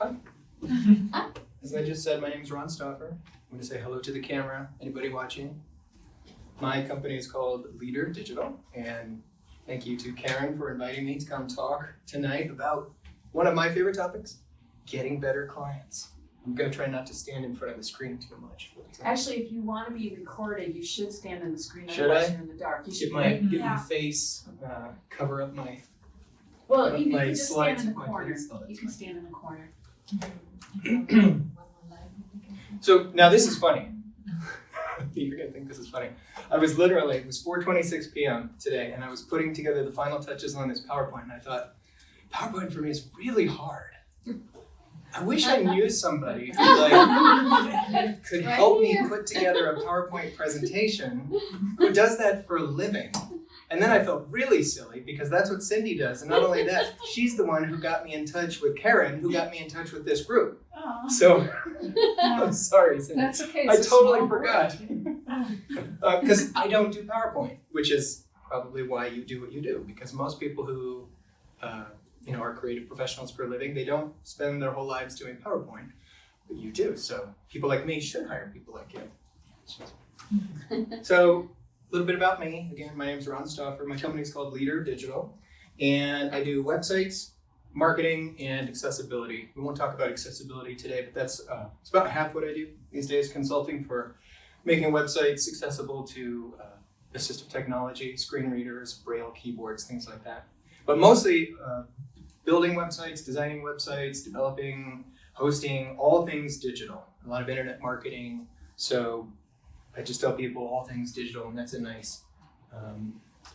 Hi. As I just said, my name is Ron Stauffer. I'm going to say hello to the camera, anybody watching. My company is called Leader Digital, and thank you to Karen for inviting me to come talk tonight about one of my favorite topics, getting better clients. I'm going to try not to stand in front of the screen too much. Actually, if you want to be recorded, you should stand in the screen. Should otherwise I? You're in the dark. You Get should my face, cover up my... Well, you my can just stand slides in the with my corner. face. Oh, that's You can fine. stand in the corner. So now this is funny. You're gonna think this is funny. It was 4:26 p.m. today, and I was putting together the final touches on this PowerPoint, and I thought, PowerPoint for me is really hard. I wish I knew somebody who could help me put together a PowerPoint presentation who does that for a living. And then I felt really silly because that's what Cindy does. And not only that, she's the one who got me in touch with Karen, who got me in touch with this group. Aww. So I'm sorry, Cindy. That's okay. I It's a totally small forgot. world. Because I don't do PowerPoint, which is probably why you do what you do. Because most people who are creative professionals for a living, they don't spend their whole lives doing PowerPoint, but you do. So people like me should hire people like you. So a little bit about me. Again, my name is Ron Stauffer. My company is called Leader Digital, and I do websites, marketing, and accessibility. We won't talk about accessibility today, but that's it's about half what I do these days, consulting for making websites accessible to assistive technology, screen readers, braille keyboards, things like that. But mostly building websites, designing websites, developing, hosting, all things digital. A lot of internet marketing. So I just tell people all things digital, and that's a nice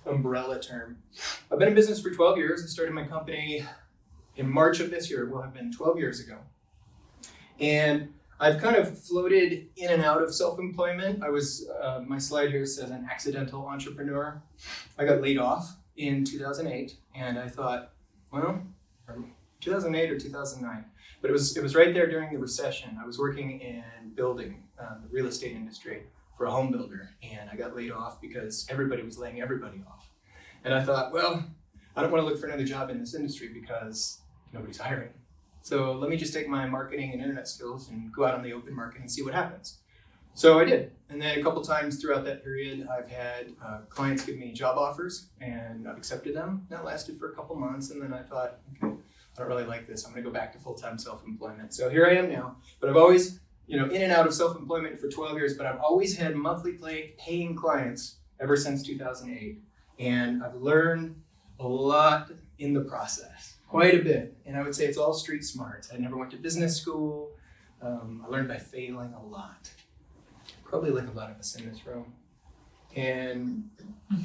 umbrella term. I've been in business for 12 years. I started my company in March of this year. It will have been 12 years ago. And I've kind of floated in and out of self-employment. I was, my slide here says an accidental entrepreneur. I got laid off in 2008, and I thought, well, 2008 or 2009, but it was right there during the recession. I was working in building, the real estate industry for a home builder, and I got laid off because everybody was laying everybody off. And I thought, well, I don't want to look for another job in this industry because nobody's hiring. So let me just take my marketing and internet skills and go out on the open market and see what happens. So I did. And then a couple times throughout that period, I've had clients give me job offers, and I've accepted them. That lasted for a couple months, and then I thought, okay, I don't really like this. I'm going to go back to full-time self-employment. So here I am now. But I've always, in and out of self-employment for 12 years, but I've always had monthly paying clients ever since 2008. And I've learned a lot in the process, quite a bit. And I would say it's all street smarts. I never went to business school. I learned by failing a lot. Probably like a lot of us in this room. And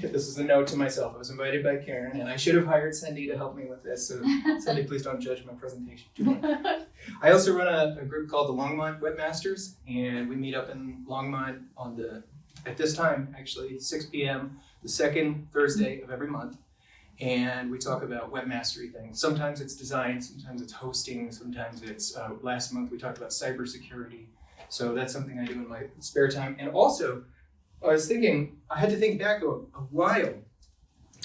this is a note to myself. I was invited by Karen, and I should have hired Cindy to help me with this. So Cindy, please don't judge my presentation too much. I also run a group called the Longmont Webmasters, and we meet up in Longmont at this time, actually, 6 p.m., the second Thursday of every month. And we talk about webmastery things. Sometimes it's design, sometimes it's hosting, sometimes it's, last month we talked about cybersecurity. So that's something I do in my spare time. And also, I was thinking, I had to think back a while,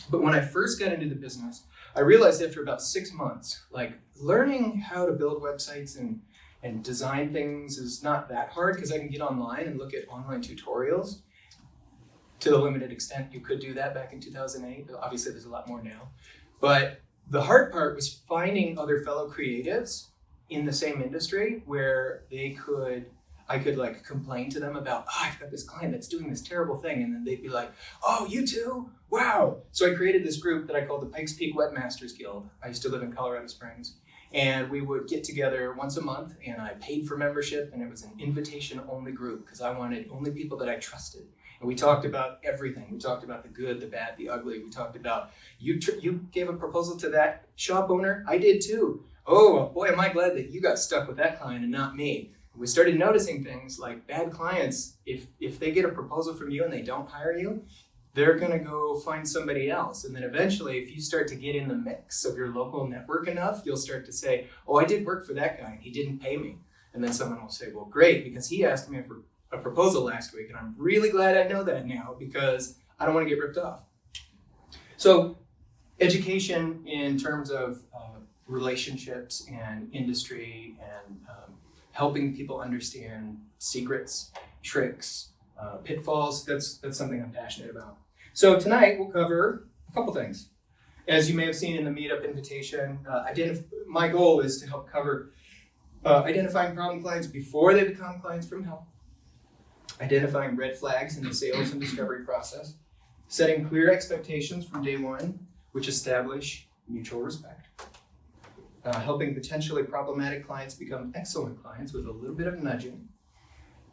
but when I first got into the business, I realized after about 6 months, like learning how to build websites and design things is not that hard because I can get online and look at online tutorials. To the limited extent you could do that back in 2008. Obviously there's a lot more now. But the hard part was finding other fellow creatives in the same industry where I could like complain to them about, I've got this client that's doing this terrible thing. And then they'd be like, oh, you too? Wow. So I created this group that I called the Pikes Peak Webmasters Guild. I used to live in Colorado Springs. And we would get together once a month, and I paid for membership, and it was an invitation-only group because I wanted only people that I trusted. And we talked about everything. We talked about the good, the bad, the ugly. We talked about, you gave a proposal to that shop owner? I did too. Oh, boy, am I glad that you got stuck with that client and not me. We started noticing things like bad clients, if they get a proposal from you and they don't hire you, they're going to go find somebody else. And then eventually, if you start to get in the mix of your local network enough, you'll start to say, oh, I did work for that guy and he didn't pay me. And then someone will say, well, great, because he asked me for a proposal last week. And I'm really glad I know that now because I don't want to get ripped off. So education in terms of relationships and industry and helping people understand secrets, tricks, pitfalls. That's something I'm passionate about. So tonight we'll cover a couple things. As you may have seen in the Meetup invitation, my goal is to help cover identifying problem clients before they become clients from help, identifying red flags in the sales and discovery process, setting clear expectations from day one, which establish mutual respect, helping potentially problematic clients become excellent clients with a little bit of nudging,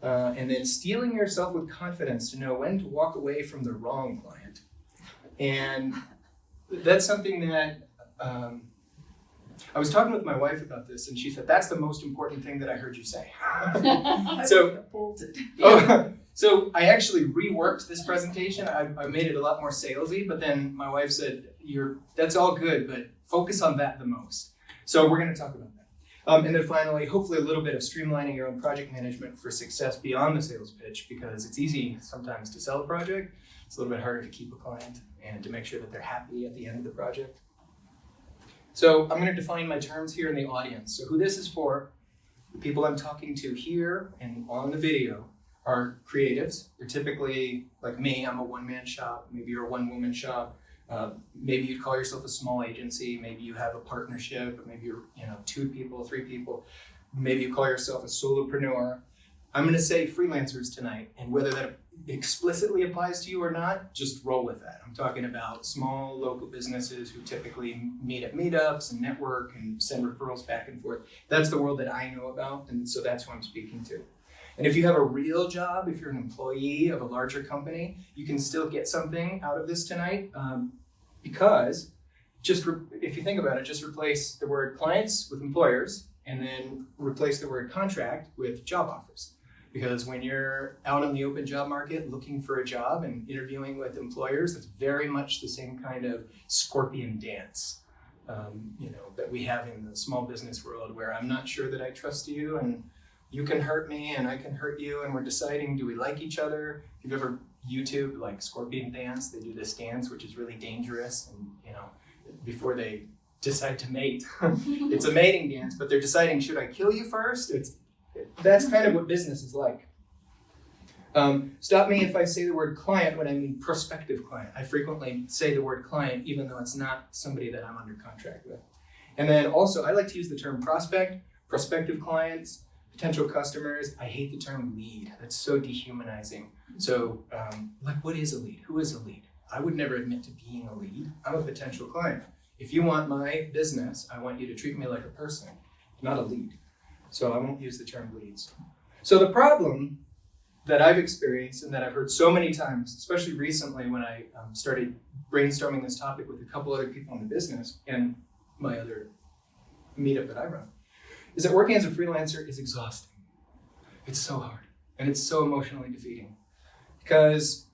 and then steeling yourself with confidence to know when to walk away from the wrong client. And that's something that I was talking with my wife about this, and she said, that's the most important thing that I heard you say. So I actually reworked this presentation. I made it a lot more salesy, but then my wife said, that's all good, but focus on that the most. So we're going to talk about that. And then finally, hopefully a little bit of streamlining your own project management for success beyond the sales pitch, because it's easy sometimes to sell a project. It's a little bit harder to keep a client and to make sure that they're happy at the end of the project. So I'm going to define my terms here in the audience. So who this is for, the people I'm talking to here and on the video are creatives. They're typically like me. I'm a one-man shop. Maybe you're a one-woman shop. Maybe you'd call yourself a small agency. Maybe you have a partnership. Or maybe you're 2 people, 3 people. Maybe you call yourself a solopreneur. I'm going to say freelancers tonight, and whether that explicitly applies to you or not, just roll with that. I'm talking about small local businesses who typically meet at meetups and network and send referrals back and forth. That's the world that I know about, and so that's who I'm speaking to. And if you have a real job, if you're an employee of a larger company, you can still get something out of this tonight, because if you think about it, just replace the word clients with employers, and then replace the word contract with job offers. Because when you're out on the open job market looking for a job and interviewing with employers, that's very much the same kind of scorpion dance, that we have in the small business world, where I'm not sure that I trust you, and you can hurt me and I can hurt you, and we're deciding, do we like each other? If you've ever YouTube like scorpion dance, they do this dance, which is really dangerous, and before they decide to mate, it's a mating dance, but they're deciding, should I kill you first? That's kind of what business is like. Stop me if I say the word client when I mean prospective client. I frequently say the word client even though it's not somebody that I'm under contract with. And then also, I like to use the term prospect, prospective clients, potential customers. I hate the term lead. That's so dehumanizing. So what is a lead? Who is a lead? I would never admit to being a lead. I'm a potential client. If you want my business, I want you to treat me like a person, not a lead. So I won't use the term leads. So the problem that I've experienced and that I've heard so many times, especially recently when I started brainstorming this topic with a couple other people in the business and my other meetup that I run, is that working as a freelancer is exhausting. It's so hard and it's so emotionally defeating because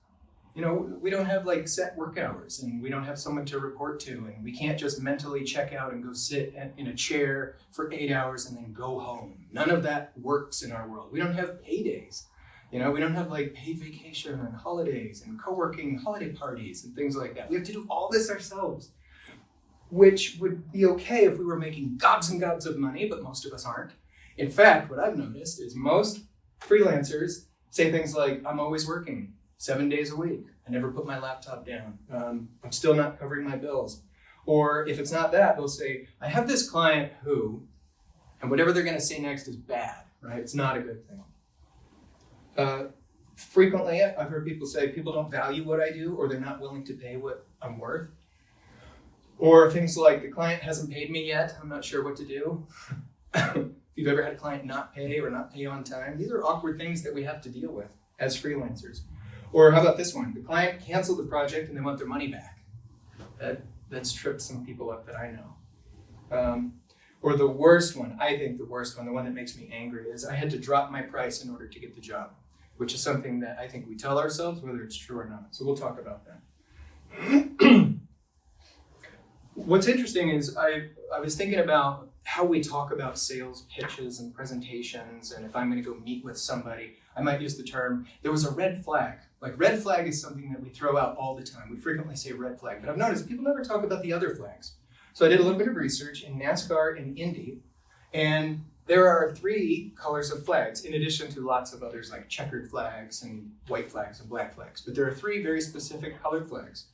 we don't have set work hours, and we don't have someone to report to, and we can't just mentally check out and go sit in a chair for 8 hours and then go home. None of that works in our world. We don't have paydays. We don't have paid vacation and holidays and co-working holiday parties and things like that. We have to do all this ourselves, which would be okay if we were making gobs and gobs of money, but most of us aren't. In fact, what I've noticed is most freelancers say things like, I'm always working 7 days a week. I never put my laptop down. I'm still not covering my bills. Or if it's not that, they'll say, I have this client who, and whatever they're going to say next is bad, right? It's not a good thing. Frequently, I've heard people say people don't value what I do, or they're not willing to pay what I'm worth. Or things like, the client hasn't paid me yet, I'm not sure what to do. If you've ever had a client not pay or not pay on time, these are awkward things that we have to deal with as freelancers. Or how about this one? The client canceled the project and they want their money back. That's tripped some people up that I know. Or the worst one, I think the worst one, the one that makes me angry, is I had to drop my price in order to get the job, which is something that I think we tell ourselves, whether it's true or not. So we'll talk about that. What's interesting is I was thinking about how we talk about sales pitches and presentations, and if I'm going to go meet with somebody, I might use the term, there was a red flag. Red flag is something that we throw out all the time. We frequently say red flag, but I've noticed people never talk about the other flags. So I did a little bit of research in NASCAR and Indy, and there are 3 colors of flags, in addition to lots of others like checkered flags and white flags and black flags. But there are 3 very specific colored flags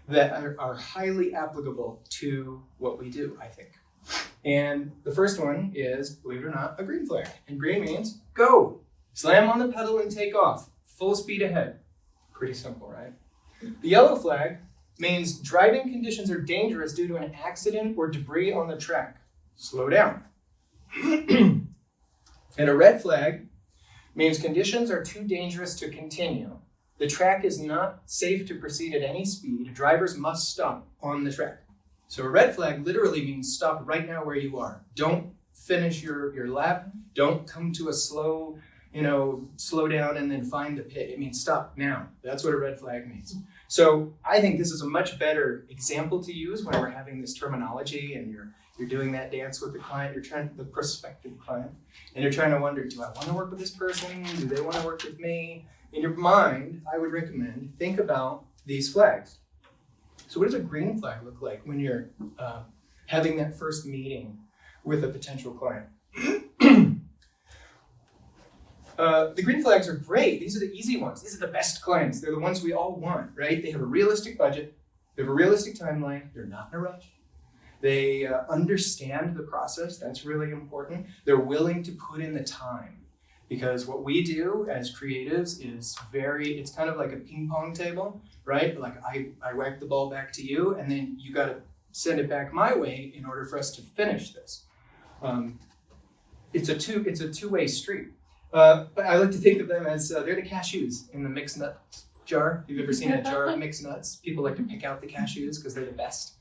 that are highly applicable to what we do, I think. And the first one is, believe it or not, a green flag. And green means go, slam on the pedal and take off, full speed ahead. Pretty simple, right? The yellow flag means driving conditions are dangerous due to an accident or debris on the track. Slow down. And a red flag means conditions are too dangerous to continue. The track is not safe to proceed at any speed. Drivers must stop on the track. So a red flag literally means stop right now where you are. Don't finish your lap. Don't come to a slow down and then find the pit. It means stop now. That's what a red flag means. So I think this is a much better example to use when we're having this terminology and you're doing that dance with the client, the prospective client, and you're trying to wonder, do I want to work with this person? Do they want to work with me? In your mind, I would recommend, think about these flags. So what does a green flag look like when you're having that first meeting with a potential client? The green flags are great. These are the easy ones. These are the best clients. They're the ones we all want, right? They have a realistic budget. They have a realistic timeline. They're not in a rush. They understand the process. That's really important. They're willing to put in the time. Because what we do as creatives is it's kind of like a ping pong table, right? Like I whack the ball back to you, and then you got to send it back my way in order for us to finish this. It's a two-way street. But I like to think of them as they're the cashews in the mixed nut jar. If you've ever seen a jar of mixed nuts, people like to pick out the cashews because they're the best.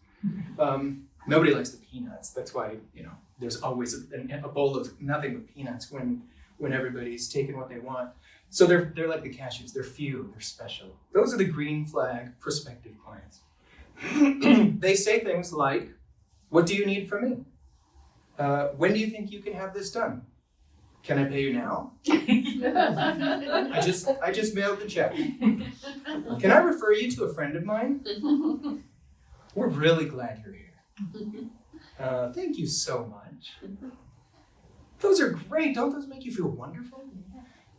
Nobody likes the peanuts. That's why there's always a bowl of nothing but peanuts when everybody's taking what they want. So they're like the cashews. They're few. They're special. Those are the green flag prospective clients. They say things like, "What do you need from me? When do you think you can have this done? Can I pay you now? I just mailed the check. Can I refer you to a friend of mine? We're really glad you're here. Thank you so much." Those are great. Don't those make you feel wonderful?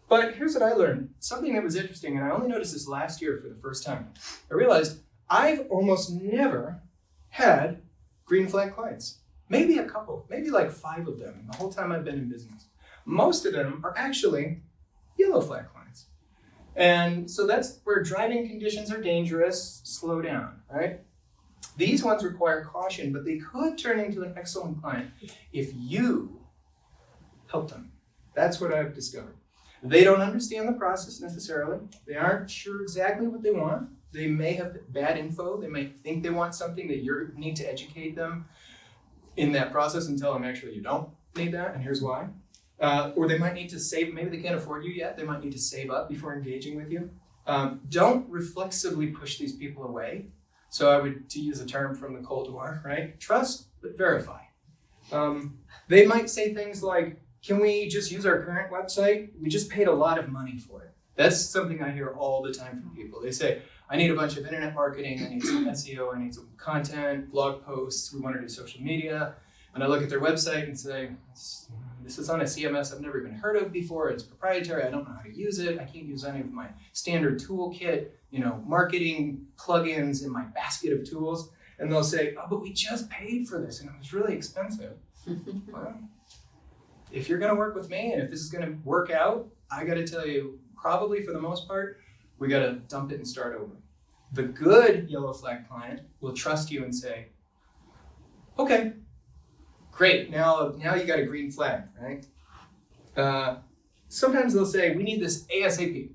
But here's what I learned. Something that was interesting, and I only noticed this last year for the first time. I realized I've almost never had green flag clients. Maybe a couple, maybe like 5 of them the whole time I've been in business. Most of them are actually yellow flag clients. And so that's where driving conditions are dangerous, slow down, right? These ones require caution, but they could turn into an excellent client if you help them. That's what I've discovered. They don't understand the process necessarily. They aren't sure exactly what they want. They may have bad info. They might think they want something that you need to educate them in that process and tell them actually you don't need that, and here's why. Or they might need to save, maybe they can't afford you yet. They might need to save up before engaging with you. Don't reflexively push these people away. So I would, to use a term from the Cold War, right? Trust, but verify. They might say things like, can we just use our current website? We just paid a lot of money for it. That's something I hear all the time from people. They say, I need a bunch of internet marketing, I need some SEO, I need some content, blog posts, we want to do social media. And I look at their website and say, this is on a CMS I've never even heard of before, it's proprietary, I don't know how to use it, I can't use any of my standard toolkit, marketing plugins in my basket of tools. And they'll say, oh, but we just paid for this and it was really expensive. Well, if you're gonna work with me and if this is gonna work out, I gotta tell you, probably for the most part, we gotta dump it and start over. The good yellow flag client will trust you and say, okay, great, now you got a green flag, right? Sometimes they'll say, we need this ASAP.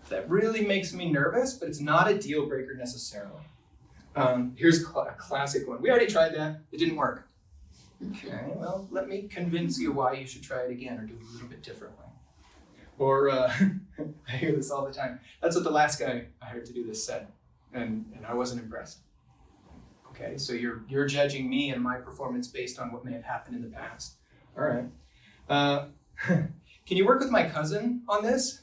That really makes me nervous, but it's not a deal breaker necessarily. Here's a classic one. We already tried that, it didn't work. Okay, well, let me convince you why you should try it again or do it a little bit differently. Or, I hear this all the time. That's what the last guy I hired to do this said, and I wasn't impressed. Okay, so you're judging me and my performance based on what may have happened in the past. All right. Can you work with my cousin on this?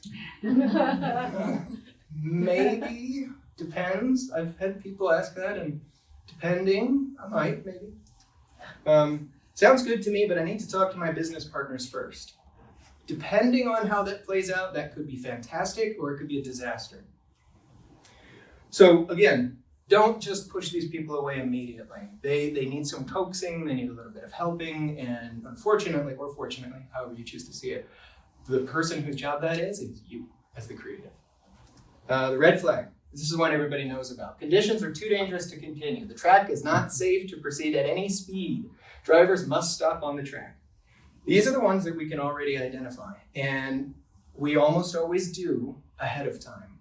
Maybe, depends. I've had people ask that, and Depending, I might, maybe. Sounds good to me, but I need to talk to my business partners first. Depending on how that plays out, that could be fantastic or it could be a disaster. So again, don't just push these people away immediately. They need some coaxing, they need a little bit of helping, and unfortunately, or fortunately, however you choose to see it, the person whose job that is you as the creative. The red flag. This is one everybody knows about. Conditions are too dangerous to continue. The track is not safe to proceed at any speed. Drivers must stop on the track. These are the ones that we can already identify, and we almost always do ahead of time.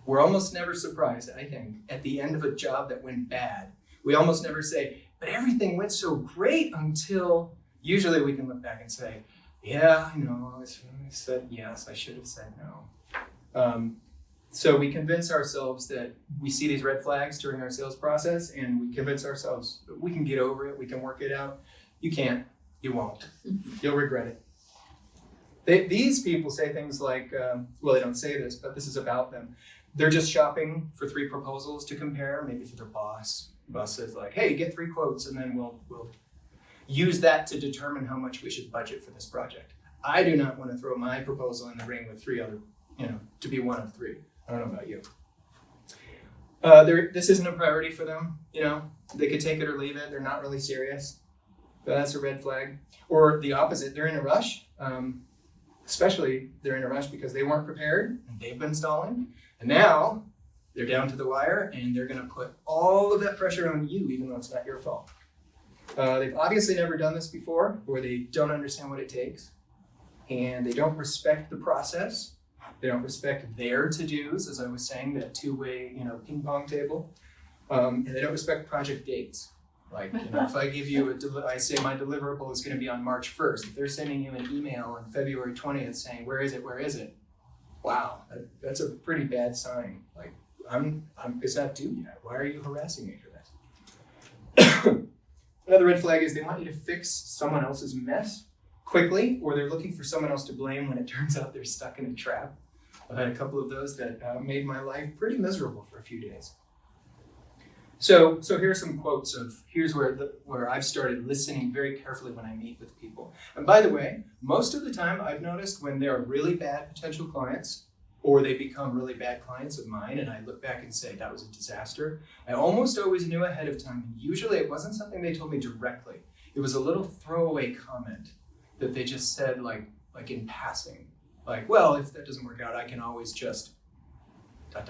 We're almost never surprised, I think, at the end of a job that went bad. We almost never say, but everything went so great until, usually we can look back and say, yeah, I know, I said yes, I should have said no. So we convince ourselves that we see these red flags during our sales process, and we convince ourselves that we can get over it, we can work it out. You can't, you won't. You'll regret it. These people say things like, well, they don't say this, but this is about them. They're just shopping for 3 proposals to compare, maybe for their boss. Boss says like, hey, get 3 quotes, and then we'll use that to determine how much we should budget for this project. I do not want to throw my proposal in the ring with 3 other, to be one of 3. I don't know about you. This isn't a priority for them. They could take it or leave it. They're not really serious. But that's a red flag. Or the opposite, they're in a rush. Especially they're in a rush because they weren't prepared and they've been stalling. And now they're down to the wire and they're going to put all of that pressure on you, even though it's not your fault. They've obviously never done this before, or they don't understand what it takes. And they don't respect the process. They don't respect their to-dos, as I was saying, that 2-way, ping pong table. And they don't respect project dates. Like, if I give you I say my deliverable is going to be on March 1st. If they're sending you an email on February 20th saying, where is it? Wow, that's a pretty bad sign. Like, it's not due yet. Why are you harassing me for this? Another red flag is they want you to fix someone else's mess quickly, or they're looking for someone else to blame when it turns out they're stuck in a trap. I've had a couple of those that made my life pretty miserable for a few days. So here's some quotes here's where I've started listening very carefully when I meet with people. And by the way, most of the time I've noticed when they're really bad potential clients, or they become really bad clients of mine, and I look back and say, that was a disaster, I almost always knew ahead of time. And usually it wasn't something they told me directly. It was a little throwaway comment that they just said like in passing. Like, well, if that doesn't work out, I can always just ... And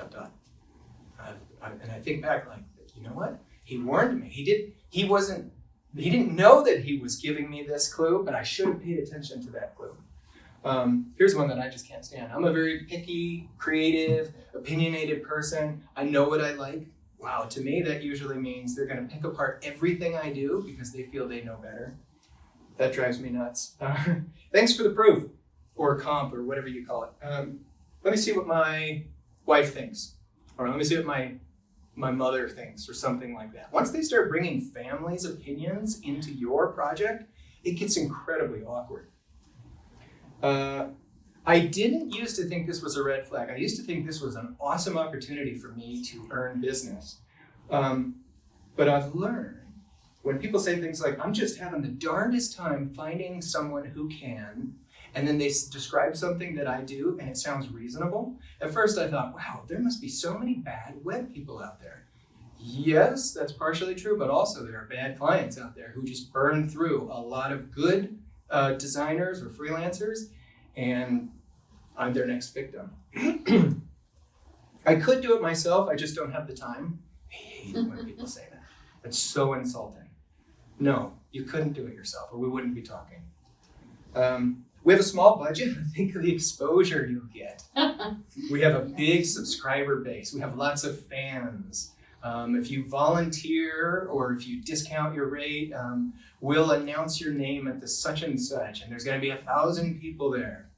I think back like, you know what? He warned me. He didn't know that he was giving me this clue, but I should have paid attention to that clue. Here's one that I just can't stand. I'm a very picky, creative, opinionated person. I know what I like. Wow, to me, that usually means they're going to pick apart everything I do because they feel they know better. That drives me nuts. Thanks for the proof, or comp, or whatever you call it. Let me see what my wife thinks, or let me see what my mother thinks, or something like that. Once they start bringing family's opinions into your project, it gets incredibly awkward. I didn't used to think this was a red flag. I used to think this was an awesome opportunity for me to earn business. But I've learned when people say things like, I'm just having the darndest time finding someone who can, and then they describe something that I do and it sounds reasonable. At first I thought, wow, there must be so many bad web people out there. Yes, that's partially true, but also there are bad clients out there who just burn through a lot of good designers or freelancers, and I'm their next victim. I could do it myself, I just don't have the time. I hate when people say that. It's so insulting. No, you couldn't do it yourself, or we wouldn't be talking. We have a small budget. Think of the exposure you'll get. We have a big subscriber base. We have lots of fans. If you volunteer or if you discount your rate, we'll announce your name at the such and such, and there's going to be 1,000 people there.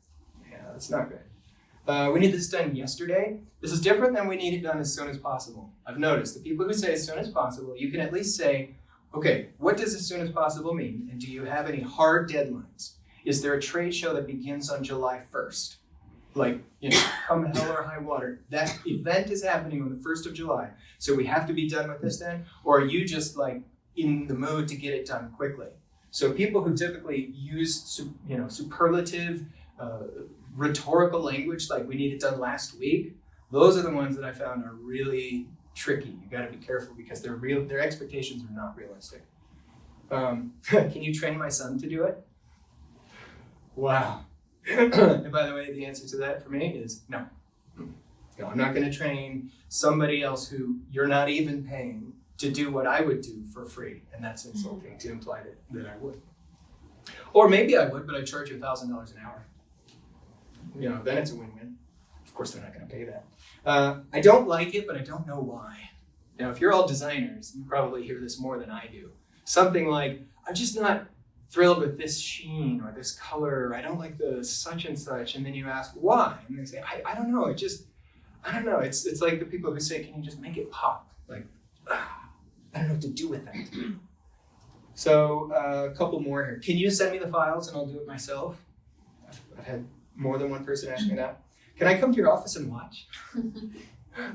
Yeah, that's not good. We need this done yesterday. This is different than we need it done as soon as possible. I've noticed the people who say as soon as possible, you can at least say, okay, what does as soon as possible mean? And do you have any hard deadlines? Is there a trade show that begins on July 1st? Like, come hell or high water, that event is happening on the 1st of July. So we have to be done with this then? Or are you just like in the mood to get it done quickly? So people who typically use, superlative, rhetorical language, like we need it done last week, those are the ones that I found are really tricky. You got to be careful because their expectations are not realistic. Can you train my son to do it? Wow. And by the way, the answer to that for me is no. No, I'm not going to train somebody else who you're not even paying to do what I would do for free. And that's insulting to imply that I would. Or maybe I would, but I'd charge you $1,000 an hour. Then it's a win-win. Of course, they're not going to pay that. I don't like it, but I don't know why. Now, if you're all designers, you probably hear this more than I do. Something like, I'm just not thrilled with this sheen or this color, or I don't like the such and such. And then you ask why, and they say, I don't know. I don't know. It's like the people who say, can you just make it pop? Like, I don't know what to do with that. So a couple more here. Can you send me the files and I'll do it myself? I've had more than one person ask me that. Can I come to your office and watch? I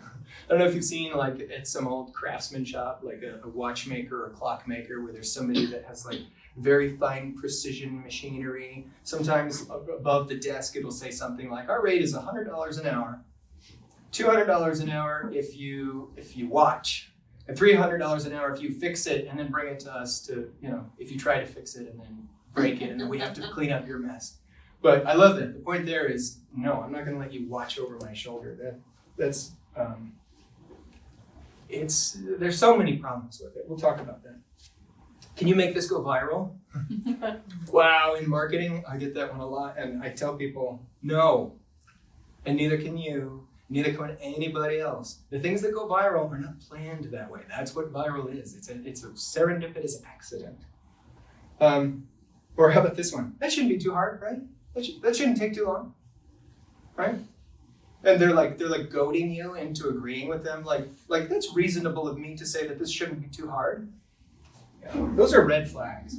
don't know if you've seen like at some old craftsman shop, like a watchmaker or a clockmaker, where there's somebody that has like very fine precision machinery. Sometimes above the desk, it'll say something like, our rate is $100 an hour, $200 an hour if you watch, and $300 an hour if you fix it and then bring it to us to, if you try to fix it and then break it and then we have to clean up your mess. But I love that. The point there is, no, I'm not going to let you watch over my shoulder. That's there's so many problems with it. We'll talk about that. Can you make this go viral? Wow, in marketing, I get that one a lot, and I tell people, no, and neither can you, neither can anybody else. The things that go viral are not planned that way. That's what viral is. It's a serendipitous accident. Or how about this one? That shouldn't be too hard, right? That shouldn't take too long, right? And they're like goading you into agreeing with them. Like that's reasonable of me to say that this shouldn't be too hard. Yeah, those are red flags.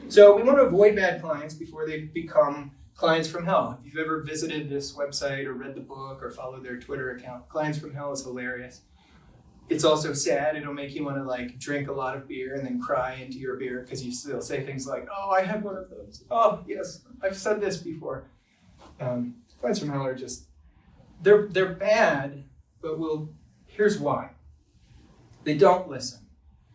So we want to avoid bad clients before they become clients from hell. If you've ever visited this website or read the book or followed their Twitter account, Clients from Hell is hilarious. It's also sad. It'll make you want to like drink a lot of beer and then cry into your beer because you still say things like, oh, I had one of those. Oh, yes, I've said this before. Clients from Hell are just, they're bad, but here's why. They don't listen.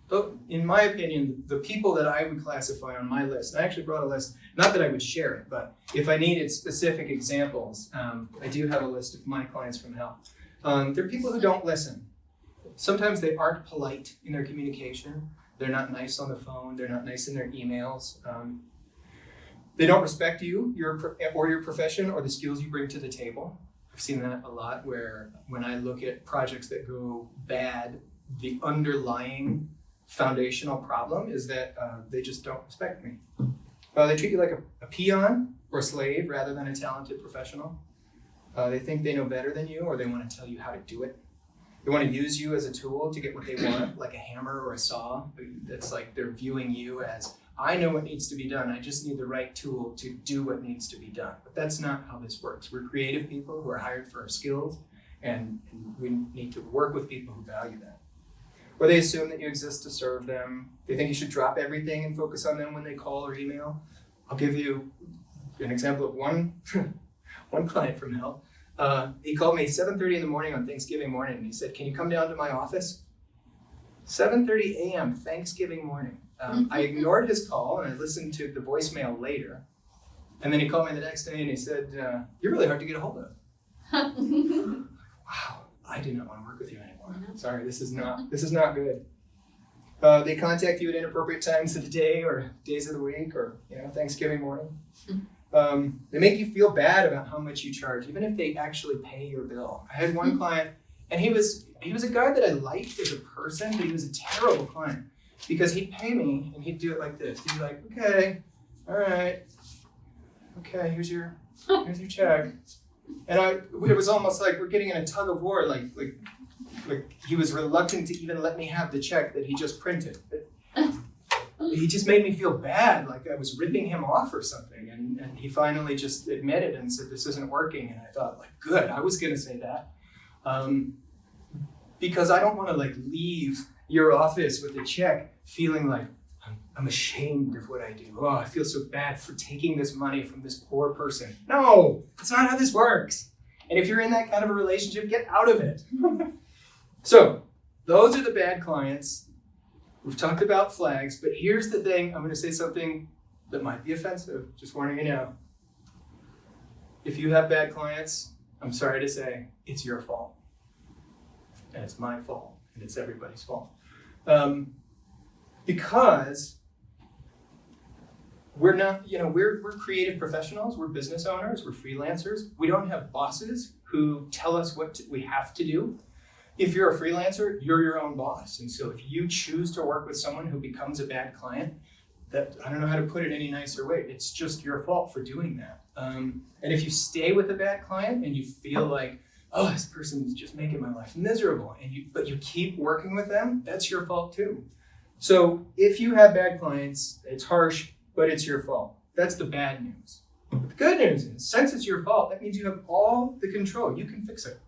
But in my opinion, the people that I would classify on my list, I actually brought a list, not that I would share it, but if I needed specific examples, I do have a list of my clients from hell. They're people who don't listen. Sometimes they aren't polite in their communication. They're not nice on the phone. They're not nice in their emails. They don't respect you, or your profession, or the skills you bring to the table. I've seen that a lot where when I look at projects that go bad, the underlying foundational problem is that they just don't respect me. They treat you like a peon or a slave rather than a talented professional. They think they know better than you, or they want to tell you how to do it. They want to use you as a tool to get what they want, like a hammer or a saw. It's like they're viewing you as, I know what needs to be done. I just need the right tool to do what needs to be done. But that's not how this works. We're creative people who are hired for our skills, and we need to work with people who value that. Or they assume that you exist to serve them. They think you should drop everything and focus on them when they call or email. I'll give you an example of one client from hell. He called me 7:30 in the morning on Thanksgiving morning, and he said, can you come down to my office? 7:30 a.m. Thanksgiving morning. I ignored his call, and I listened to the voicemail later. And then he called me the next day, and he said, you're really hard to get a hold of. Wow, I do not want to work with you anymore. Sorry, this is not good. They contact you at inappropriate times of the day or days of the week or Thanksgiving morning. They make you feel bad about how much you charge, even if they actually pay your bill. I had one client, and he was a guy that I liked as a person, but he was a terrible client because he'd pay me and he'd do it like this. He'd be like, okay, all right, okay, here's your check. And it was almost like we're getting in a tug of war, like he was reluctant to even let me have the check that he just printed. he just made me feel bad, like I was ripping him off or something. And he finally just admitted and said, this isn't working. And I thought, like, good, I was going to say that. Because I don't want to like leave your office with a check feeling like I'm ashamed of what I do. Oh, I feel so bad for taking this money from this poor person. No, that's not how this works. And if you're in that kind of a relationship, get out of it. So those are the bad clients. We've talked about flags, but here's the thing. I'm going to say something that might be offensive. Just warning you now. If you have bad clients, I'm sorry to say, it's your fault. And it's my fault. And it's everybody's fault. Because we're not, we're creative professionals, we're business owners, we're freelancers. We don't have bosses who tell us what we have to do. If you're a freelancer, you're your own boss. And so if you choose to work with someone who becomes a bad client, that, I don't know how to put it any nicer way, it's just your fault for doing that. And if you stay with a bad client and you feel like, oh, this person is just making my life miserable, but you keep working with them, that's your fault too. So if you have bad clients, it's harsh, but it's your fault. That's the bad news. But the good news is, since it's your fault, that means you have all the control. You can fix it.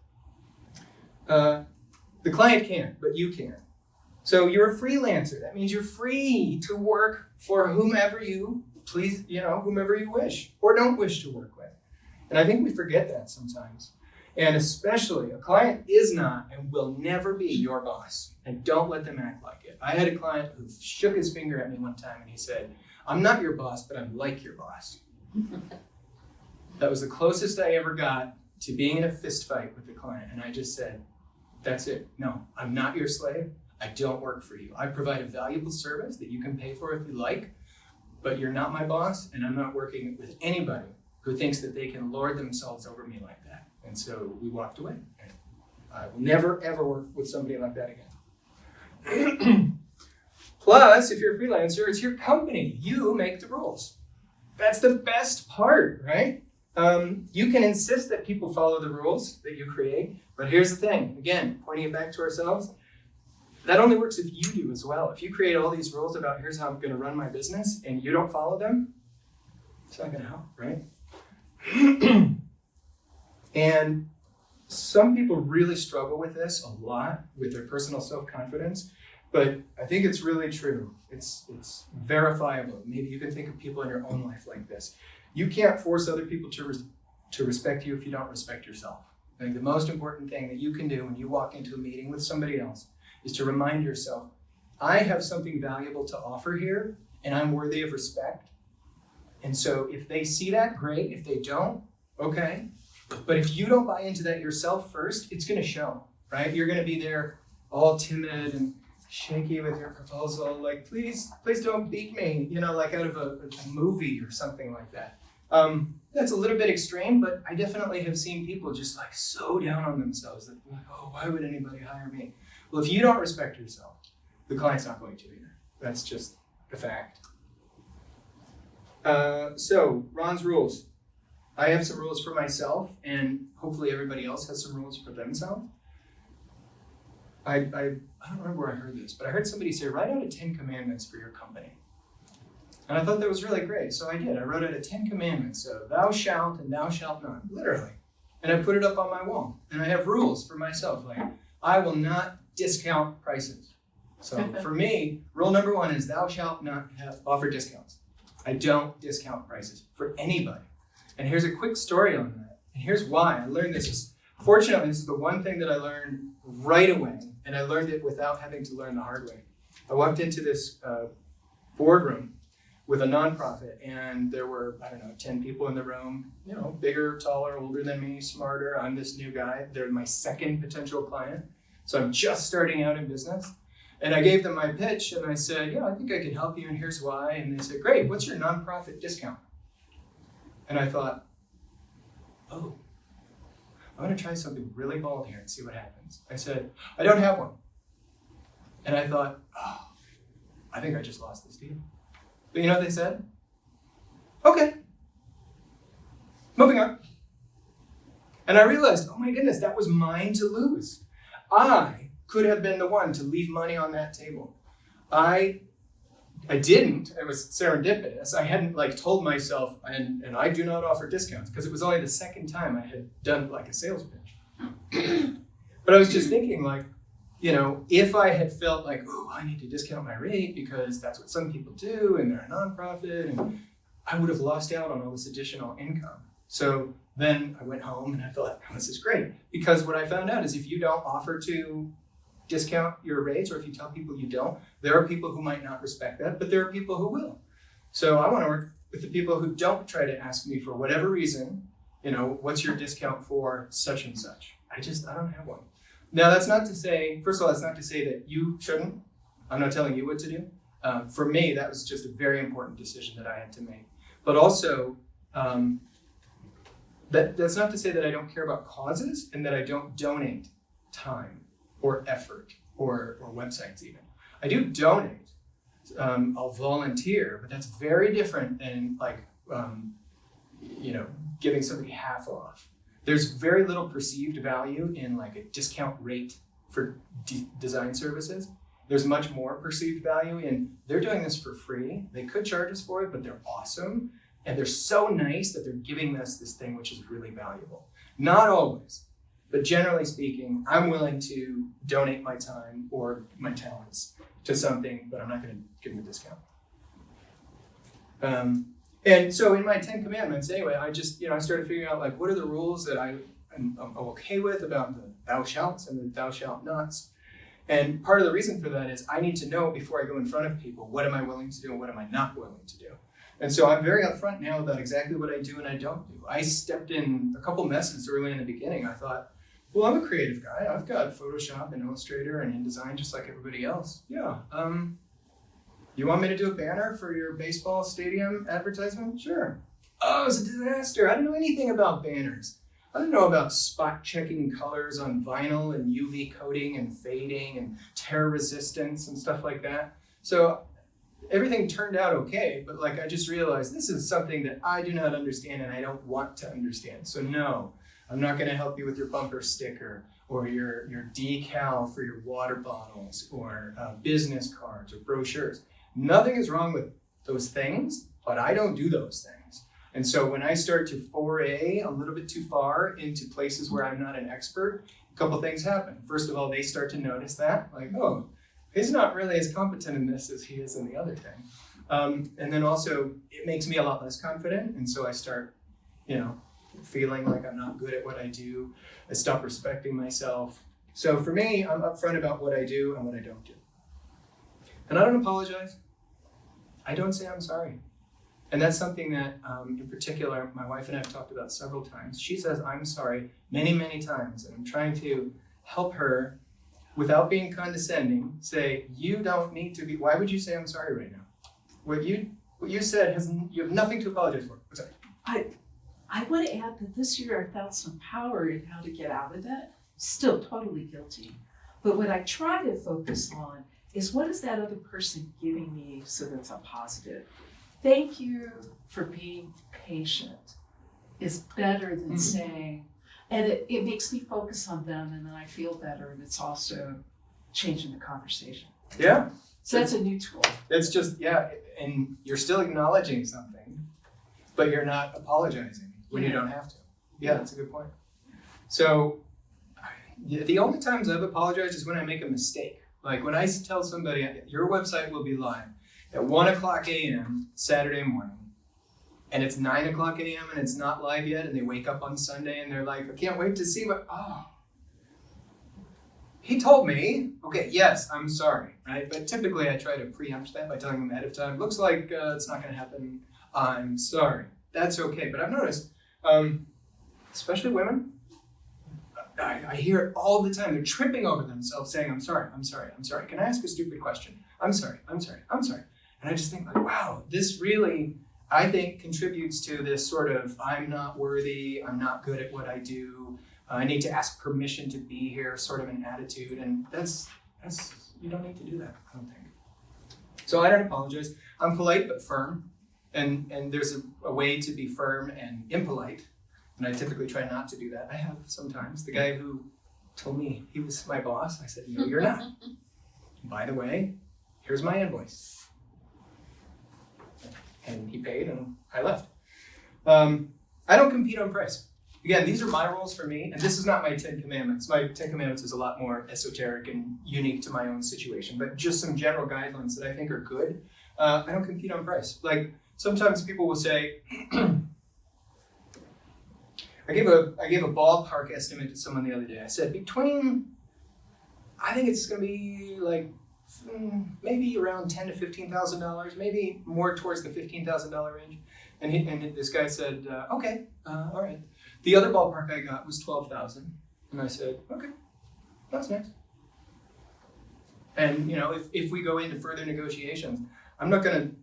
The client can't, but you can. So you're a freelancer. That means you're free to work for whomever you please, whomever you wish or don't wish to work with. And I think we forget that sometimes. And especially, a client is not and will never be your boss. And don't let them act like it. I had a client who shook his finger at me one time and he said, I'm not your boss, but I'm like your boss. That was the closest I ever got to being in a fist fight with the client. And I just said, that's it. No, I'm not your slave. I don't work for you. I provide a valuable service that you can pay for if you like, but you're not my boss, and I'm not working with anybody who thinks that they can lord themselves over me like that. And so we walked away. And I will never, ever work with somebody like that again. Plus, if you're a freelancer, it's your company. You make the rules. That's the best part, right? You can insist that people follow the rules that you create, but here's the thing. Again, pointing it back to ourselves, that only works if you do as well. If you create all these rules about here's how I'm going to run my business and you don't follow them, it's not going to help, right? And some people really struggle with this a lot, with their personal self-confidence, but I think it's really true. It's verifiable. Maybe you can think of people in your own life like this. You can't force other people to respect you if you don't respect yourself. I think the most important thing that you can do when you walk into a meeting with somebody else is to remind yourself, I have something valuable to offer here, and I'm worthy of respect. And so if they see that, great. If they don't, okay. But if you don't buy into that yourself first, it's going to show, right? You're going to be there all timid and shaky with your proposal, like, please don't beat me, like out of a movie or something like that. That's a little bit extreme, but I definitely have seen people just like so down on themselves that like, oh, why would anybody hire me? Well, if you don't respect yourself, the client's not going to either. That's just a fact. So Ron's rules. I have some rules for myself, and hopefully everybody else has some rules for themselves. I don't remember where I heard this, but I heard somebody say, write out 10 commandments for your company. And I thought that was really great, so I did. I wrote out 10 commandments, so thou shalt and thou shalt not, literally. And I put it up on my wall. And I have rules for myself, like, I will not discount prices. So for me, rule number 1 is thou shalt not offer discounts. I don't discount prices for anybody. And here's a quick story on that. And here's why. I learned this. Fortunately, this is the one thing that I learned right away, and I learned it without having to learn the hard way. I walked into this boardroom with a nonprofit, and there were, 10 people in the room, bigger, taller, older than me, smarter. I'm this new guy. They're my second potential client. So I'm just starting out in business. And I gave them my pitch, and I said, I think I can help you, and here's why. And they said, great, what's your nonprofit discount? And I thought, oh, I'm going to try something really bold here and see what happens. I said, I don't have one. And I thought, oh, I think I just lost this deal. But you know what they said? Okay, moving on. And I realized, oh my goodness, that was mine to lose. I could have been the one to leave money on that table. I I didn't. It was serendipitous. I hadn't like told myself, and I do not offer discounts, because it was only the second time I had done like a sales pitch. But I was just thinking like, you know, if I had felt like, oh, I need to discount my rate because that's what some people do and they're a nonprofit, and I would have lost out on all this additional income. So then I went home and I thought, oh, this is great. Because what I found out is if you don't offer to discount your rates, or if you tell people you don't, there are people who might not respect that, but there are people who will. So I want to work with the people who don't try to ask me for whatever reason, you know, what's your discount for such and such? I don't have one. Now that's not to say, first of all, that's not to say that you shouldn't. I'm not telling you what to do. For me, that was just a very important decision that I had to make. But also, that's not to say that I don't care about causes and that I don't donate time or effort or websites even. I do donate. I'll volunteer, but that's very different than like, you know, giving somebody half off. There's very little perceived value in like a discount rate for design services. There's much more perceived value in they're doing this for free. They could charge us for it, but they're awesome. And they're so nice that they're giving us this thing which is really valuable. Not always, but generally speaking, I'm willing to donate my time or my talents to something, but I'm not going to give them a discount. And so in my 10 commandments, anyway, I just, I started figuring out like, what are the rules that I'm okay with about the thou shalts and the thou shalt nots. And part of the reason for that is I need to know before I go in front of people, what am I willing to do and what am I not willing to do? And so I'm very upfront now about exactly what I do and I don't do. I stepped in a couple messes early in the beginning. I thought, well, I'm a creative guy. I've got Photoshop and Illustrator and InDesign just like everybody else. Yeah. You want me to do a banner for your baseball stadium advertisement? Sure. Oh, it's a disaster. I don't know anything about banners. I don't know about spot checking colors on vinyl and UV coating and fading and tear resistance and stuff like that. So everything turned out okay, but like I just realized this is something that I do not understand and I don't want to understand. So no, I'm not going to help you with your bumper sticker or your decal for your water bottles or business cards or brochures. Nothing is wrong with those things, but I don't do those things. And so when I start to foray a little bit too far into places where I'm not an expert, a couple things happen. First of all, they start to notice that, like, oh, he's not really as competent in this as he is in the other thing. And then also, it makes me a lot less confident. And so I start, feeling like I'm not good at what I do. I stop respecting myself. So for me, I'm upfront about what I do and what I don't do. And I don't apologize. I don't say I'm sorry. And that's something that, in particular, my wife and I have talked about several times. She says, I'm sorry, many, many times. And I'm trying to help her, without being condescending, say, you don't need to be, why would you say I'm sorry right now? What you said, you have nothing to apologize for. What's that? I want to add that this year I felt some power in how to get out of that. Still totally guilty. But what I try to focus on is what is that other person giving me so that's a positive. Thank you for being patient is better than saying, and it makes me focus on them and then I feel better and it's also changing the conversation. Yeah. So that's a new tool. That's just, and you're still acknowledging something, but you're not apologizing when you don't have to. Yeah, that's a good point. So the only times I've apologized is when I make a mistake. Like when I tell somebody, your website will be live at 1:00 a.m. Saturday morning, and it's 9:00 a.m. and it's not live yet, and they wake up on Sunday and they're like, I can't wait to see he told me, okay, yes, I'm sorry, right? But typically I try to preempt that by telling them ahead of time, looks like it's not gonna happen, I'm sorry. That's okay, but I've noticed, especially women, I hear it all the time. They're tripping over themselves saying, I'm sorry. Can I ask a stupid question? I'm sorry. And I just think like, wow, this really, I think, contributes to this sort of, I'm not worthy, I'm not good at what I do, I need to ask permission to be here sort of an attitude. And that's you don't need to do that, I don't think. So I don't apologize. I'm polite but firm. And there's a way to be firm and impolite. And I typically try not to do that. I have sometimes. The guy who told me he was my boss, I said, no, you're not. By the way, here's my invoice. And he paid and I left. I don't compete on price. Again, these are my rules for me, and this is not my 10 commandments. My 10 commandments is a lot more esoteric and unique to my own situation, but just some general guidelines that I think are good. I don't compete on price. Like sometimes people will say, I gave a ballpark estimate to someone the other day. I said I think it's going to be like maybe around $10,000 to $15,000, maybe more towards the $15,000 range. And this guy said, okay, all right. The other ballpark I got was $12,000, and I said, okay, that's nice. And if we go into further negotiations, I'm not going to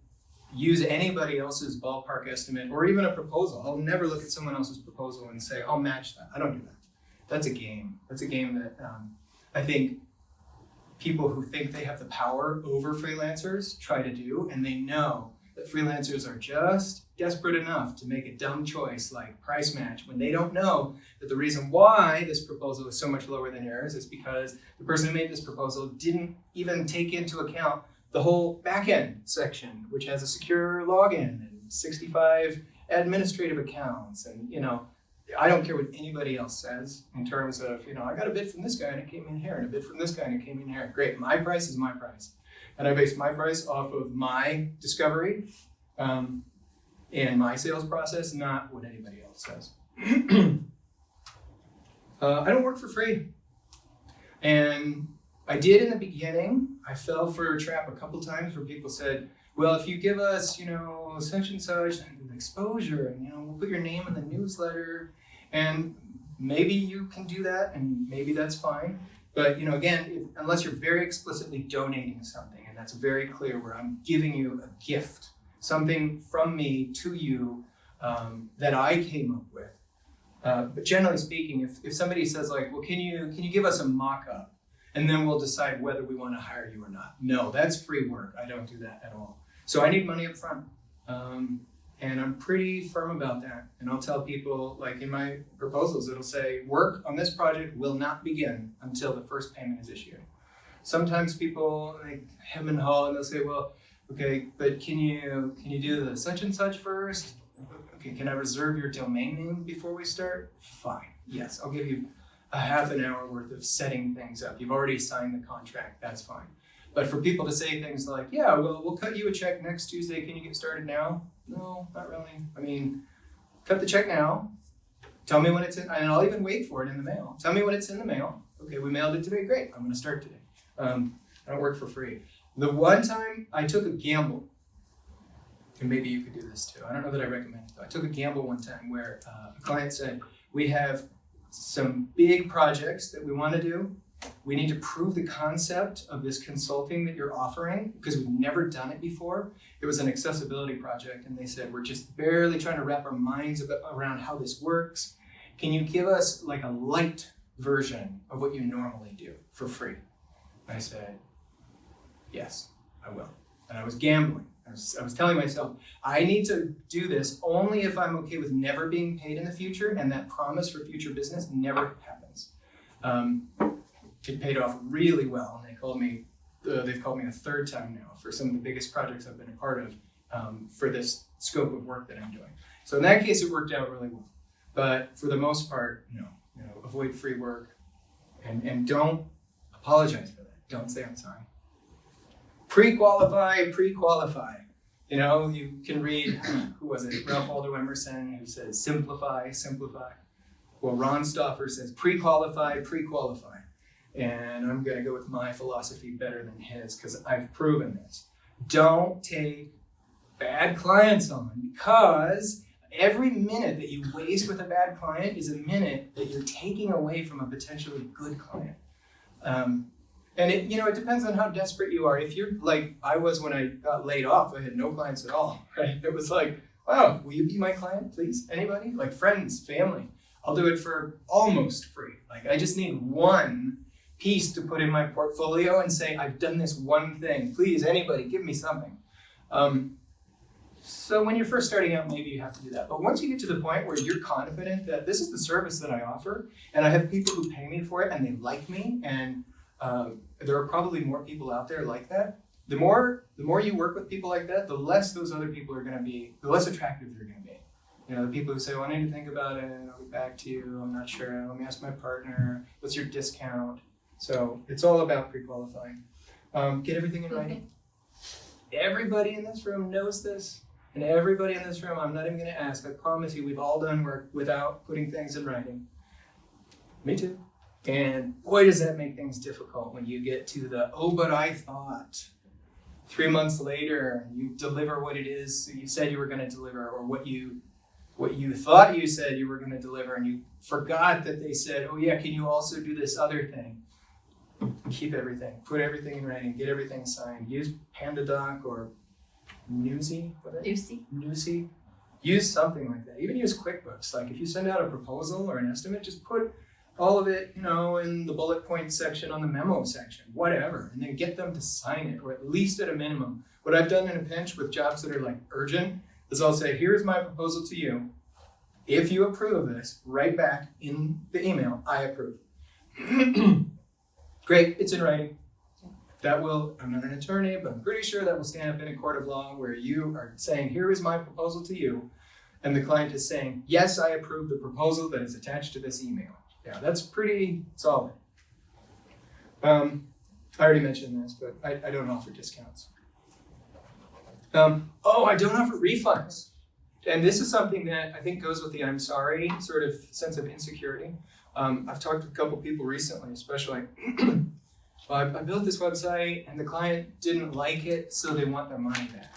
use anybody else's ballpark estimate or even a proposal. I'll never look at someone else's proposal and say, I'll match that. I don't do that. That's a game. That's a game that I think people who think they have the power over freelancers try to do, and they know that freelancers are just desperate enough to make a dumb choice like price match when they don't know that the reason why this proposal is so much lower than yours is because the person who made this proposal didn't even take into account the whole backend section, which has a secure login and 65 administrative accounts. And I don't care what anybody else says in terms of, I got a bid from this guy and it came in here, and a bid from this guy and it came in here. Great, my price is my price. And I base my price off of my discovery and my sales process, not what anybody else says. I don't work for free. And I did in the beginning. I fell for a trap a couple times where people said, well, if you give us, such and such exposure, and, we'll put your name in the newsletter, and maybe you can do that, and maybe that's fine. But, again, unless you're very explicitly donating something, and that's very clear where I'm giving you a gift, something from me to you that I came up with. But generally speaking, if somebody says like, well, can you give us a mock-up? And then we'll decide whether we want to hire you or not. No, that's free work. I don't do that at all. So I need money up front. And I'm pretty firm about that. And I'll tell people, like in my proposals, it'll say, work on this project will not begin until the first payment is issued. Sometimes people like hem and haw, and they'll say, well, okay, but can you do the such and such first? Okay, can I reserve your domain name before we start? Fine, yes, I'll give you a half an hour worth of setting things up. You've already signed the contract, that's fine. But for people to say things like, yeah, well, we'll cut you a check next Tuesday, can you get started now? No, not really. I mean, cut the check now. Tell me when it's in, and I'll even wait for it in the mail. Tell me when it's in the mail. Okay, we mailed it today, great, I'm gonna start today. I don't work for free. The one time I took a gamble, and maybe you could do this too, I don't know that I recommend it though. I took a gamble one time where a client said, we have some big projects that we wanna do. We need to prove the concept of this consulting that you're offering because we've never done it before. It was an accessibility project, and they said, we're just barely trying to wrap our minds around how this works. Can you give us like a light version of what you normally do for free? And I said, yes, I will. And I was gambling. I was telling myself, I need to do this only if I'm okay with never being paid in the future, and that promise for future business never happens. It paid off really well, and they've called me a third time now for some of the biggest projects I've been a part of for this scope of work that I'm doing. So in that case, it worked out really well. But for the most part, no, avoid free work and don't apologize for that. Don't say I'm sorry. Pre-qualify. You can read, who was it? Ralph Waldo Emerson, who says simplify. Well, Ron Stauffer says pre-qualify. And I'm going to go with my philosophy better than his because I've proven this. Don't take bad clients on, because every minute that you waste with a bad client is a minute that you're taking away from a potentially good client. And it depends on how desperate you are. If you're like I was when I got laid off, I had no clients at all, right? It was like, wow, will you be my client, please? Anybody? Like friends, family. I'll do it for almost free. Like I just need one piece to put in my portfolio and say, I've done this one thing. Please, anybody, give me something. So when you're first starting out, maybe you have to do that. But once you get to the point where you're confident that this is the service that I offer, and I have people who pay me for it, and they like me, and there are probably more people out there like that, the more you work with people like that, the less those other people are going to be, the less attractive they're going to be. You know, the people who say, well, I need to think about it, I'll get back to you, I'm not sure, let me ask my partner, what's your discount? So it's all about pre-qualifying. Get everything in writing. Everybody in this room knows this, and everybody in this room, I'm not even going to ask, I promise you, we've all done work without putting things in writing. Me too. And boy, does that make things difficult when you get to the, oh, but I thought. 3 months later, you deliver what it is you said you were going to deliver, or what you thought you said you were going to deliver, and you forgot that they said, oh yeah, can you also do this other thing? Keep everything, put everything in writing, get everything signed. Use PandaDoc or Newsy. Newsy. Use something like that. Even use QuickBooks. Like if you send out a proposal or an estimate, just put all of it, in the bullet point section on the memo section, whatever, and then get them to sign it, or at least at a minimum. What I've done in a pinch with jobs that are like urgent is I'll say, here's my proposal to you. If you approve this, write back in the email, I approve. Great, it's in writing. That will, I'm not an attorney, but I'm pretty sure that will stand up in a court of law where you are saying, here is my proposal to you, and the client is saying, yes, I approve the proposal that is attached to this email. Yeah, that's pretty solid. I already mentioned this, but I don't offer discounts. I don't offer refunds. And this is something that I think goes with the I'm sorry sort of sense of insecurity. I've talked to a couple people recently, especially, well, I built this website and the client didn't like it, so they want their money back.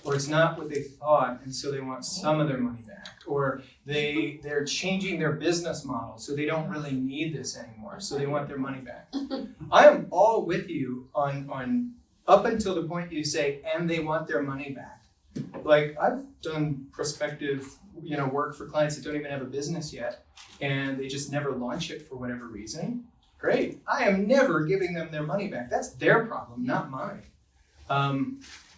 Or it's not what they thought, and so they want some of their money back. Or they're changing their business model, so they don't really need this anymore, so they want their money back. I am all with you on up until the point you say, and they want their money back. Like I've done prospective, work for clients that don't even have a business yet, and they just never launch it for whatever reason. Great. I am never giving them their money back. That's their problem, not mine.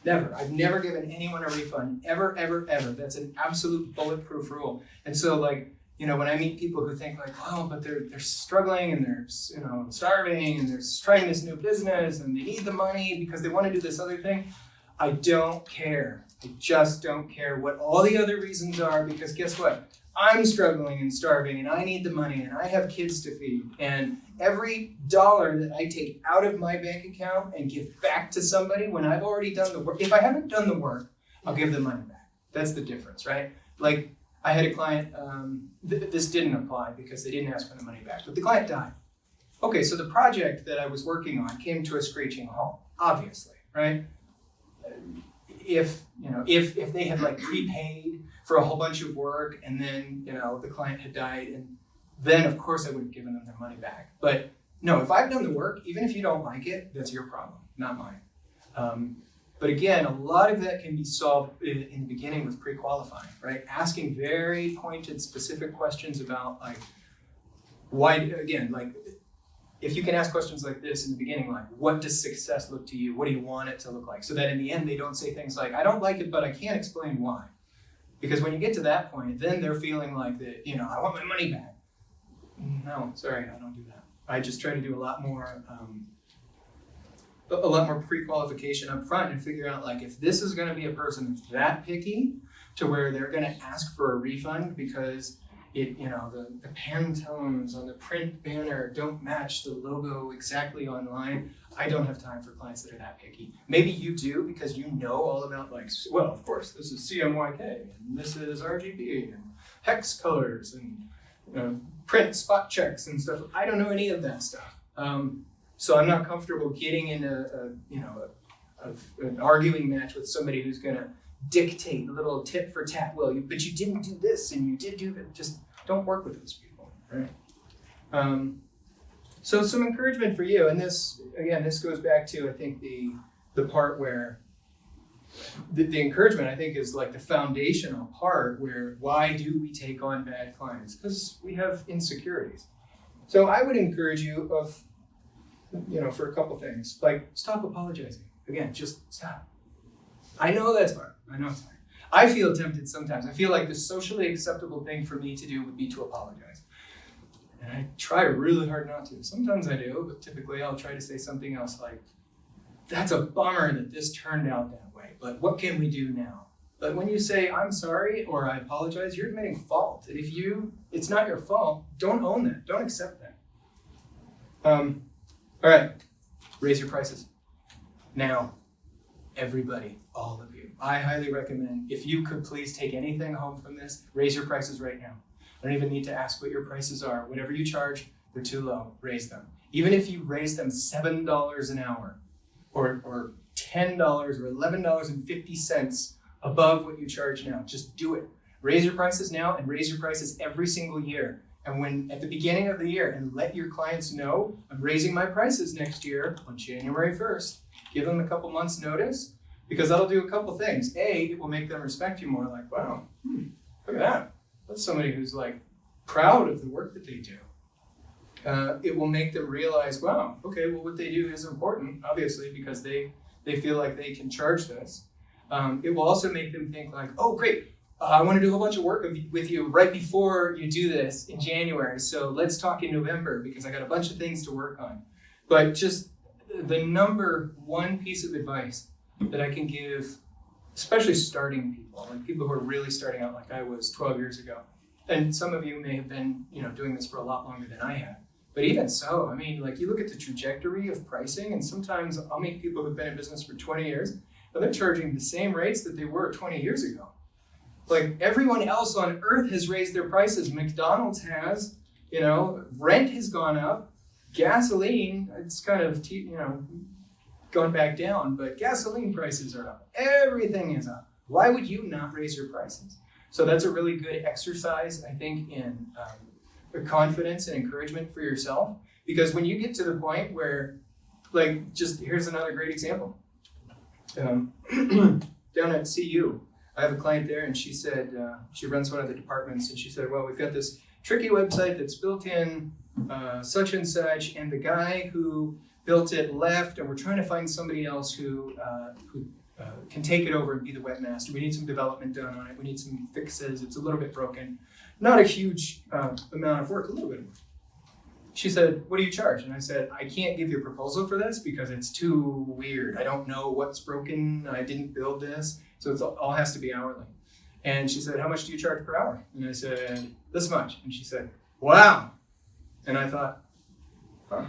Never. I've never given anyone a refund, ever, ever, ever. That's an absolute bulletproof rule. And so when I meet people who think like, oh, but they're struggling and they're, starving and they're trying this new business and they need the money because they want to do this other thing, I don't care. I just don't care what all the other reasons are, because guess what? I'm struggling and starving and I need the money and I have kids to feed, and every dollar that I take out of my bank account and give back to somebody when I've already done the work, if I haven't done the work, I'll give the money back. That's the difference, right? Like I had a client, this didn't apply because they didn't ask for the money back, but the client died. Okay, so the project that I was working on came to a screeching halt, obviously, right? If they had prepaid for a whole bunch of work and then, the client had died, and then of course I would have given them their money back. But no, if I've done the work, even if you don't like it, that's your problem, not mine. But again, a lot of that can be solved in the beginning with pre-qualifying, right? Asking very pointed, specific questions about why, again, if you can ask questions like this in the beginning, what does success look to you? What do you want it to look like? So that in the end, they don't say things like, I don't like it, but I can't explain why. Because when you get to that point, then they're feeling like that, I want my money back. No, sorry, I don't do that. I just try to do a lot more pre-qualification up front and figure out if this is going to be a person that's that picky to where they're going to ask for a refund because the Pantones on the print banner don't match the logo exactly online. I don't have time for clients that are that picky. Maybe you do because you know all about well, of course, this is CMYK and this is RGB and hex colors and print spot checks and stuff. I don't know any of that stuff. So I'm not comfortable getting in an arguing match with somebody who's going to dictate a little tit for tat. Well, but you didn't do this and you did do that. Just don't work with those people, right? So some encouragement for you, and this goes back to, I think, the part where the encouragement, I think, is the foundational part where why do we take on bad clients? Because we have insecurities. So I would encourage you for a couple things, stop apologizing. Again, just stop. I know that's hard. I know it's hard. I feel tempted sometimes. I feel like the socially acceptable thing for me to do would be to apologize. And I try really hard not to. Sometimes I do, but typically I'll try to say something else that's a bummer that this turned out that way, but what can we do now? But when you say, I'm sorry, or I apologize, you're admitting fault. And if it's not your fault, don't own that. Don't accept that. All right, raise your prices. Now, everybody, all of you, I highly recommend, if you could please take anything home from this, raise your prices right now. I don't even need to ask what your prices are. Whatever you charge, they're too low, raise them. Even if you raise them $7 an hour, or $10 or $11.50 above what you charge now, just do it. Raise your prices now and raise your prices every single year. And when at the beginning of the year, and let your clients know, I'm raising my prices next year on January 1st. Give them a couple months notice, because that'll do a couple things. A, it will make them respect you more, like, wow, look at that. That's somebody who's like proud of the work that they do. It will make them realize, wow, okay, well, what they do is important, obviously, because they feel like they can charge this. It will also make them think like, oh, great, I want to do a whole bunch of work with you right before you do this in January. So let's talk in November, because I got a bunch of things to work on. But just the number one piece of advice that I can give, especially starting people, like people who are really starting out like I was 12 years ago. And some of you may have been, doing this for a lot longer than I have. But even so, I mean, like you look at the trajectory of pricing, and sometimes I'll meet people who've been in business for 20 years, and they're charging the same rates that they were 20 years ago. Like everyone else on earth has raised their prices. McDonald's has, rent has gone up, gasoline, it's kind of, gone back down, but gasoline prices are up. Everything is up. Why would you not raise your prices? So that's a really good exercise, I think, in confidence and encouragement for yourself. Because when you get to the point where, here's another great example. Down at CU, I have a client there, and she said, she runs one of the departments, and she said, well, we've got this tricky website that's built in such and such, and the guy who built it left, and we're trying to find somebody else who can take it over and be the webmaster. We need some development done on it. We need some fixes. It's a little bit broken. Not a huge amount of work, a little bit of work. She said, what do you charge? And I said, I can't give you a proposal for this because it's too weird. I don't know what's broken. I didn't build this. So it all has to be hourly. And she said, how much do you charge per hour? And I said, this much. And she said, wow. And I thought, huh.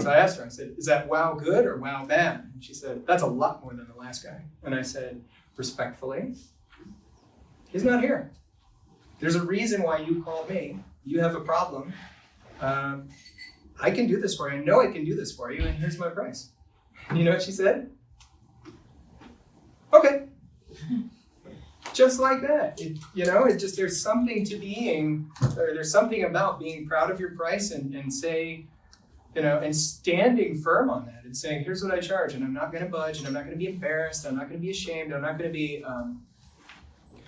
So I asked her, I said, is that wow good or wow bad? And she said, that's a lot more than the last guy. And I said, respectfully, he's not here. There's a reason why you called me. You have a problem. I can do this for you. I know I can do this for you, and here's my price. And you know what she said? Okay. Just like that. There's something to there's something about being proud of your price and say, and standing firm on that and saying, here's what I charge, and I'm not going to budge, and I'm not going to be embarrassed, I'm not going to be ashamed, I'm not going to be,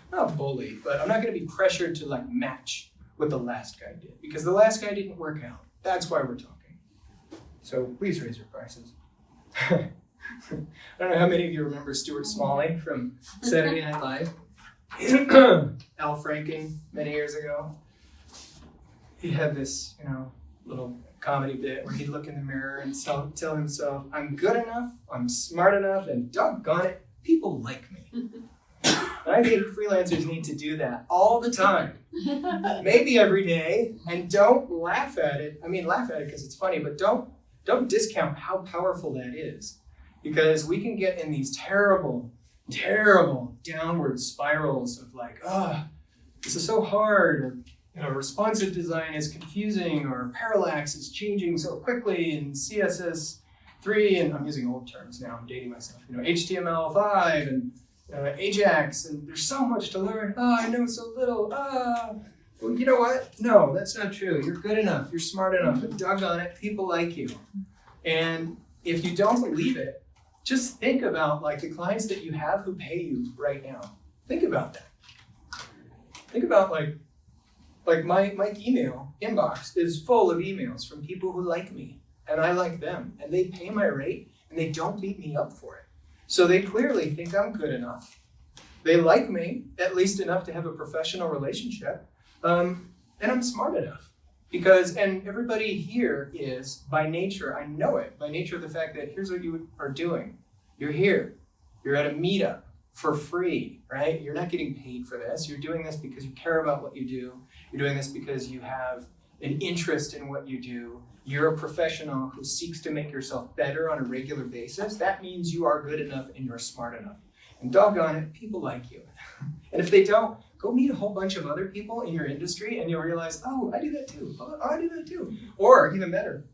not bullied, but I'm not going to be pressured to match what the last guy did, because the last guy didn't work out. That's why we're talking. So please raise your prices. I don't know how many of you remember Stuart Smalley from Saturday Night Live. Al Franken, many years ago. He had this, little comedy bit where he'd look in the mirror and tell himself, I'm good enough, I'm smart enough, and doggone it, people like me. And I think freelancers need to do that all the time, maybe every day, and don't laugh at it. I mean, laugh at it because it's funny, but don't discount how powerful that is, because we can get in these terrible, terrible downward spirals of this is so hard, or responsive design is confusing, or parallax is changing so quickly, and CSS3, and I'm using old terms now, I'm dating myself, HTML5 and Ajax, and there's so much to learn. I know so little. Well, you know what? No, that's not true. You're good enough. You're smart enough. And doggone it, people like you. And if you don't believe it, just think about the clients that you have who pay you right now. Think about that. Think about my email inbox is full of emails from people who like me, and I like them, and they pay my rate, and they don't beat me up for it. So they clearly think I'm good enough. They like me, at least enough to have a professional relationship, and I'm smart enough. And everybody here is, by nature, I know it, by nature of the fact that here's what you are doing. You're here, you're at a meetup for free, right? You're not getting paid for this. You're doing this because you care about what you do. You're doing this because you have an interest in what you do. You're a professional who seeks to make yourself better on a regular basis. That means you are good enough and you're smart enough. And doggone it, people like you. And if they don't, go meet a whole bunch of other people in your industry and you'll realize, oh, I do that too. Oh, I do that too. Or even better,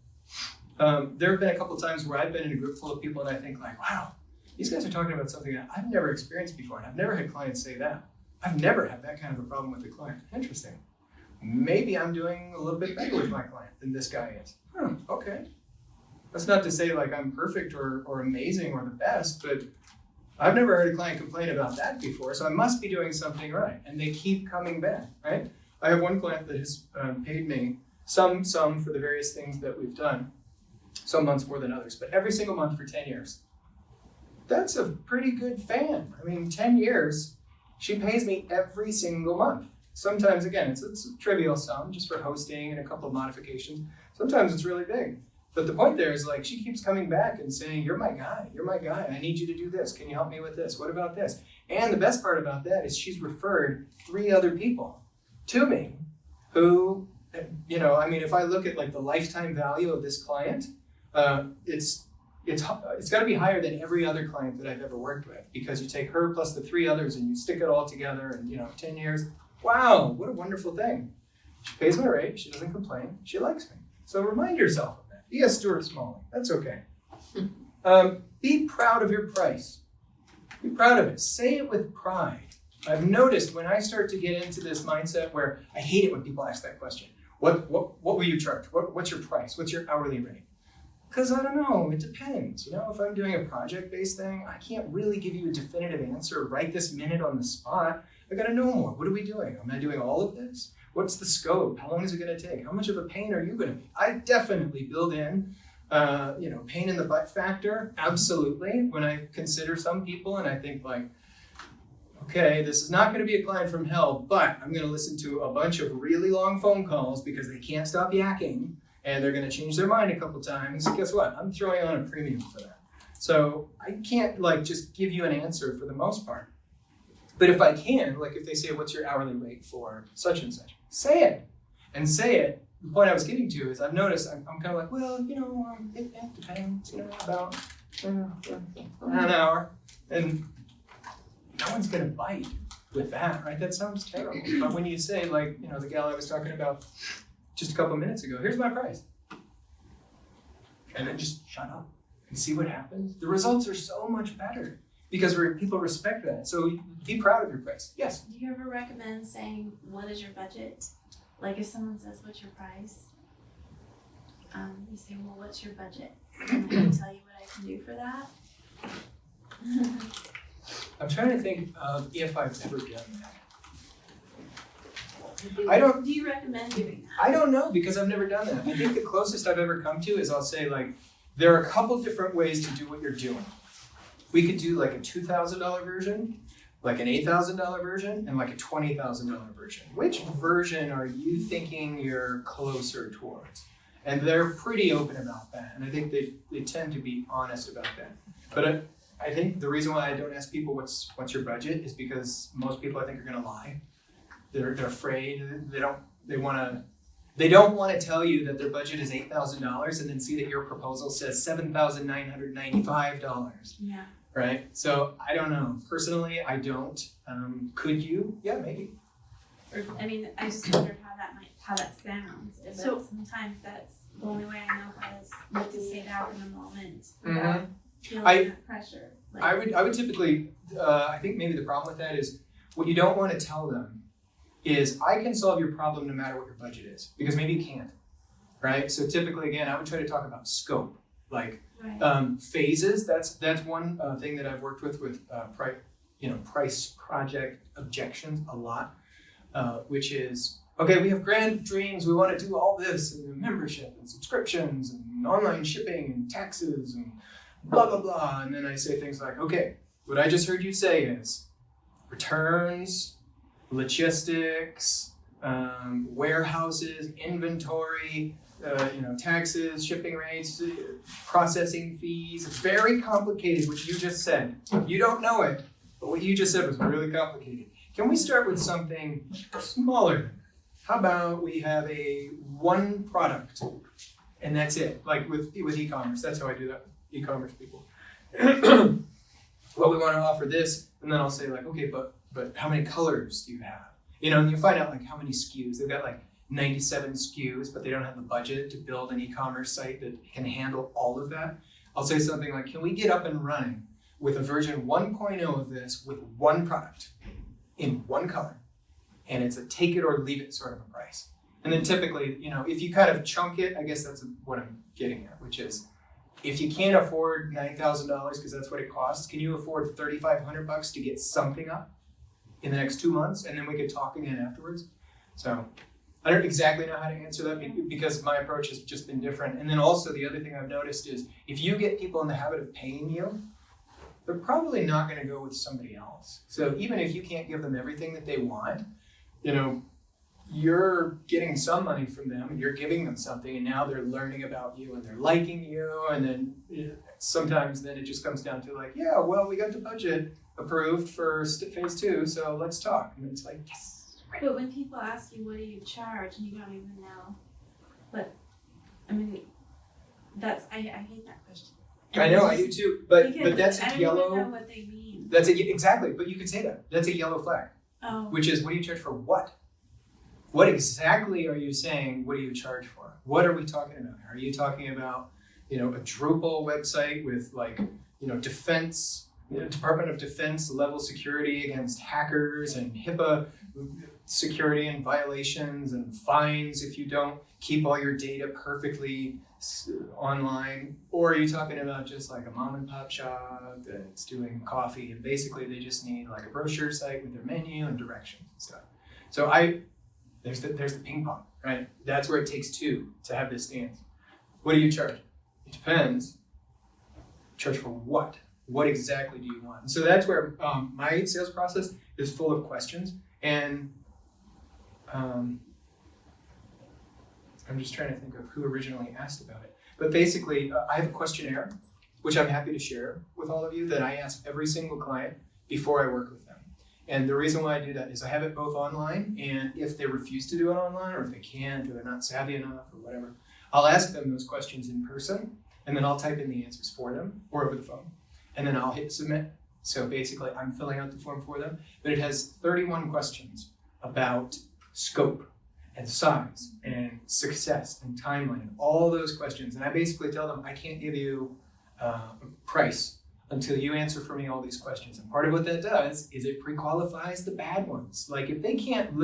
there have been a couple of times where I've been in a group full of people and I think like, wow, these guys are talking about something that I've never experienced before. And I've never had clients say that. I've never had that kind of a problem with a client. Interesting. Maybe I'm doing a little bit better with my client than this guy is. Okay. That's not to say like I'm perfect or amazing or the best, but I've never heard a client complain about that before, so I must be doing something right. And they keep coming back, right? I have one client that has paid me some for the various things that we've done, some months more than others, but every single month for 10 years. That's a pretty good fan. I mean, 10 years, she pays me every single month. Sometimes, again, it's a trivial sum just for hosting and a couple of modifications. Sometimes it's really big. But the point there is like, she keeps coming back and saying, you're my guy, I need you to do this. Can you help me with this? What about this? And the best part about that is she's referred 3 other people to me who, I mean, if I look at like the lifetime value of this client, it's got to be higher than every other client that I've ever worked with, because you take her plus the 3 others and you stick it all together and, 10 years. Wow, what a wonderful thing. She pays my rate, she doesn't complain, she likes me. So remind yourself of that. Be a Stuart Smalling, that's okay. Be proud of your price. Be proud of it. Say it with pride. I've noticed when I start to get into this mindset where I hate it when people ask that question. What will you charge? What's your price? What's your hourly rate? Because I don't know, it depends. If I'm doing a project-based thing, I can't really give you a definitive answer right this minute on the spot. I gotta know more. What are we doing? Am I doing all of this? What's the scope? How long is it gonna take? How much of a pain are you gonna be? I definitely build in, pain in the butt factor, absolutely, when I consider some people and I think like, okay, this is not gonna be a client from hell, but I'm gonna listen to a bunch of really long phone calls because they can't stop yakking and they're gonna change their mind a couple times. Guess what? I'm throwing on a premium for that. So I can't just give you an answer for the most part. But if I can, if they say, what's your hourly rate for such and such? Say it. And say it. The point I was getting to is I've noticed I'm kind of like, well, it depends, about an hour. And no one's going to bite with that, right? That sounds terrible. But when you say, the gal I was talking about just a couple minutes ago, here's my price. And then just shut up and see what happens. The results are so much better. Because people respect that. So be proud of your price. Yes? Do you ever recommend saying, what is your budget? Like if someone says, what's your price? You say, well, what's your budget? And I can tell you what I can do for that. I'm trying to think of if I've ever done that. Do you recommend doing that? I don't know, because I've never done that. I think the closest I've ever come to is I'll say there are a couple different ways to do what you're doing. We could do a $2,000 version, an $8,000 version, and a $20,000 version. Which version are you thinking you're closer towards? And they're pretty open about that, and I think they tend to be honest about that. But I think the reason why I don't ask people what's your budget is because most people I think are going to lie. They're afraid. They don't want to tell you that their budget is $8,000 and then see that your proposal says $7,995. Yeah. Right? So I don't know. Personally, I don't. Could you? Yeah, maybe. I just wondered how that sounds. Sometimes that's the only way I know how to say that in a moment without feeling that pressure. I would typically, I think maybe the problem with that is what you don't want to tell them is I can solve your problem no matter what your budget is, because maybe you can't, right? So typically, again, I would try to talk about scope, phases. That's one thing that I've worked with price project objections a lot, which is, okay, we have grand dreams. We want to do all this and membership and subscriptions and online shipping and taxes and blah, blah, blah. And then I say things like, okay, what I just heard you say is returns, logistics, warehouses, inventory, taxes, shipping rates, processing fees. It's very complicated what you just said. You don't know it, but what you just said was really complicated. Can we start with something smaller than that? How about we have a one product and that's it, like with e-commerce. That's how I do that, e-commerce people. Well, we want to offer this, and then I'll say like, okay, but how many colors do you have? And you find out like how many SKUs. They've got like 97 SKUs, but they don't have the budget to build an e-commerce site that can handle all of that. I'll say something like, can we get up and running with a version 1.0 of this with one product in one color? And it's a take it or leave it sort of a price. And then typically, if you kind of chunk it, I guess that's what I'm getting at, which is if you can't afford $9,000 because that's what it costs, can you afford $3,500 to get something up in the next 2 months? And then we could talk again afterwards. So I don't exactly know how to answer that because my approach has just been different. And then also the other thing I've noticed is if you get people in the habit of paying you, they're probably not going to go with somebody else. So even if you can't give them everything that they want, you're getting some money from them and you're giving them something, and now they're learning about you and they're liking you, and then sometimes then it just comes down to like, yeah, well, we got the budget approved for phase 2, so let's talk. And it's like, yes. But when people ask you what do you charge and you don't even know, I hate that question. I know, I do too, but that's a I don't yellow. even know what they mean. Exactly, but you could say that. That's a yellow flag. Oh. Which is, what do you charge for what? What exactly are you saying, what do you charge for? What are we talking about? Are you talking about, a Drupal website with defense, Department of Defense level security against hackers and HIPAA security and violations and fines if you don't keep all your data perfectly online? Or are you talking about just like a mom and pop shop that's doing coffee and basically they just need like a brochure site with their menu and directions and stuff? So there's the ping pong, right? That's where it takes two to have this dance. What do you charge? It depends. Charge for what? What exactly do you want? And so that's where my sales process is full of questions, and I'm just trying to think of who originally asked about it. But basically, I have a questionnaire, which I'm happy to share with all of you, that I ask every single client before I work with them. And the reason why I do that is I have it both online, and if they refuse to do it online, or if they can't, or they're not savvy enough, or whatever, I'll ask them those questions in person, and then I'll type in the answers for them, or over the phone. And then I'll hit submit. So basically, I'm filling out the form for them, but it has 31 questions about scope and size and success and timeline and all those questions. And I basically tell them, I can't give you a price until you answer for me all these questions. And part of what that does is it pre-qualifies the bad ones. Like if they can't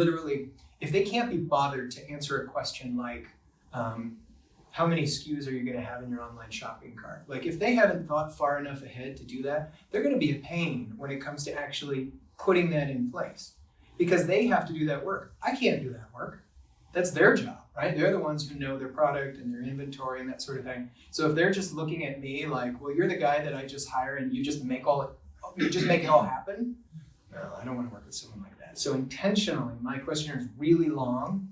be bothered to answer a question like, how many SKUs are you going to have in your online shopping cart? Like if they haven't thought far enough ahead to do that, they're going to be a pain when it comes to actually putting that in place because they have to do that work. I can't do that work. That's their job, right? They're the ones who know their product and their inventory and that sort of thing. So if they're just looking at me like, well, you're the guy that I just hire and you just make it all happen. No, I don't want to work with someone like that. So intentionally, my questionnaire is really long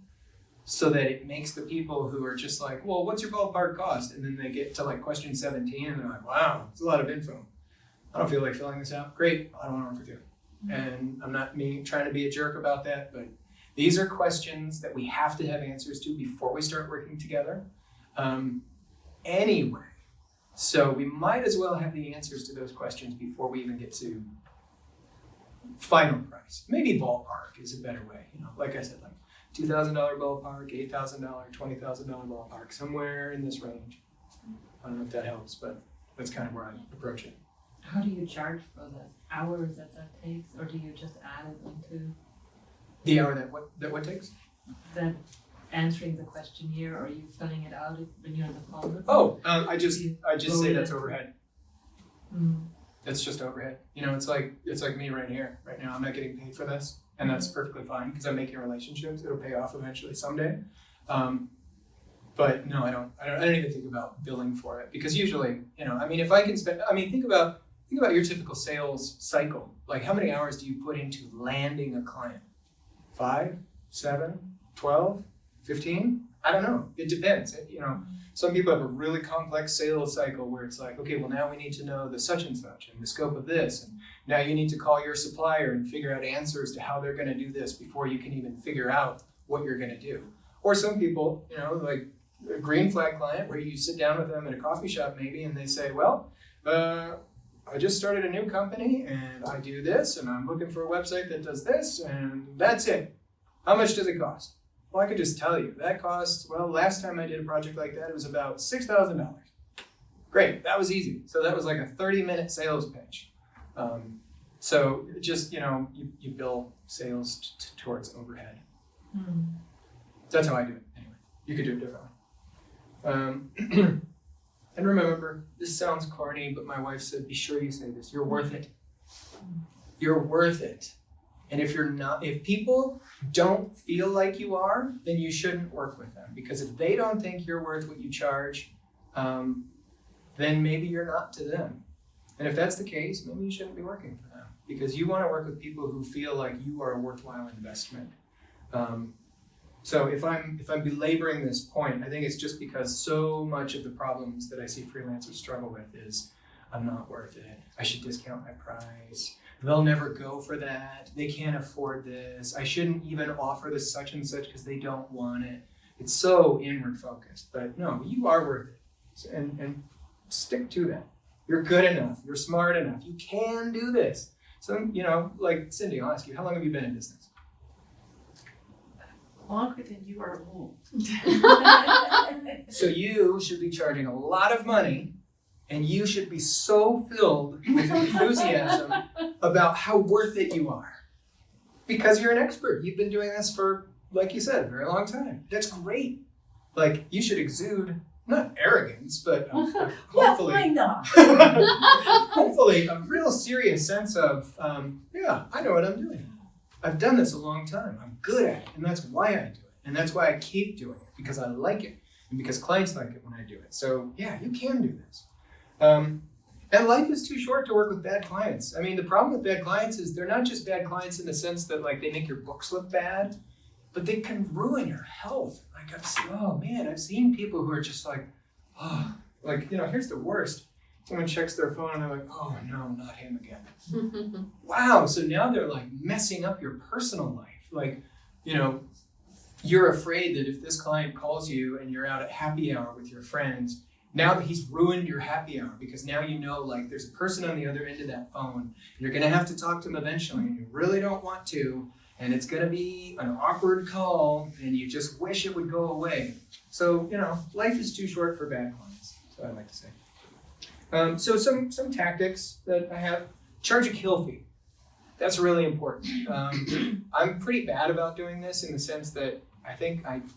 so that it makes the people who are just like, well, what's your ballpark cost? And then they get to like question 17 and they're like, wow, it's a lot of info. I don't feel like filling this out. Great, I don't want to work with you. And I'm not trying to be a jerk about that, but these are questions that we have to have answers to before we start working together. Anyway, so we might as well have the answers to those questions before we even get to final price. Maybe ballpark is a better way. Like I said, like $2,000 ballpark, $8,000, $20,000 ballpark, somewhere in this range. I don't know if that helps, but that's kind of where I approach it. How do you charge for the hours that takes, or do you just add it into the hour that what takes? that answering the questionnaire, or are you filling it out when you're on the phone with them? Oh, I just say that's overhead. Mm. It's just overhead. It's like me right here, right now. I'm not getting paid for this, and that's perfectly fine because I'm making relationships. It'll pay off eventually someday. But no, I don't even think about billing for it because usually, if I can spend, think about your typical sales cycle. Like how many hours do you put into landing a client? 5, 7, 12, 15? I don't know. It depends. Some people have a really complex sales cycle where it's like, okay, well now we need to know the such and such and the scope of this. And now you need to call your supplier and figure out answers to how they're going to do this before you can even figure out what you're going to do. Or some people, like a green flag client where you sit down with them in a coffee shop maybe and they say, well, I just started a new company and I do this and I'm looking for a website that does this and that's it. How much does it cost? Well, I could just tell you that costs, well, last time I did a project like that, it was about $6,000. Great, that was easy. So that was like a 30-minute sales pitch. So just, you bill sales towards overhead. That's how I do it anyway. You could do it differently. And remember, this sounds corny, but my wife said, be sure you say this, you're worth it. You're worth it. And if people don't feel like you are, then you shouldn't work with them. Because if they don't think you're worth what you charge, then maybe you're not to them. And if that's the case, maybe you shouldn't be working for them. Because you want to work with people who feel like you are a worthwhile investment. So if I'm belaboring this point, I think it's just because so much of the problems that I see freelancers struggle with is, I'm not worth it. I should discount my price. They'll never go for that. They can't afford this. I shouldn't even offer this such and such because they don't want it. It's so inward focused. But no, you are worth it. And stick to that. You're good enough. You're smart enough. You can do this. So, like Cindy, I'll ask you, how long have you been in business? Longer than you are old. So you should be charging a lot of money and you should be so filled with enthusiasm about how worth it you are. Because you're an expert. You've been doing this for, like you said, a very long time. That's great. Like, you should exude, not arrogance, but hopefully, Well, why not? hopefully a real serious sense of, yeah, I know what I'm doing. I've done this a long time. I'm good at it. And that's why I do it. And that's why I keep doing it, because I like it. And because clients like it when I do it. So yeah, you can do this. And life is too short to work with bad clients. I mean, the problem with bad clients is they're not just bad clients in the sense that like they make your books look bad, but they can ruin your health. Like I've seen people who are just like, here's the worst. Someone checks their phone and they're like, oh no, not him again. Wow, so now they're like messing up your personal life. Like, you're afraid that if this client calls you and you're out at happy hour with your friends, now that he's ruined your happy hour, because now like there's a person on the other end of that phone. You're gonna have to talk to him eventually and you really don't want to, and it's gonna be an awkward call and you just wish it would go away. So, life is too short for bad clients, that's what I like to say. So some tactics that I have, charge a kill fee. That's really important. I'm pretty bad about doing this in the sense that I think I've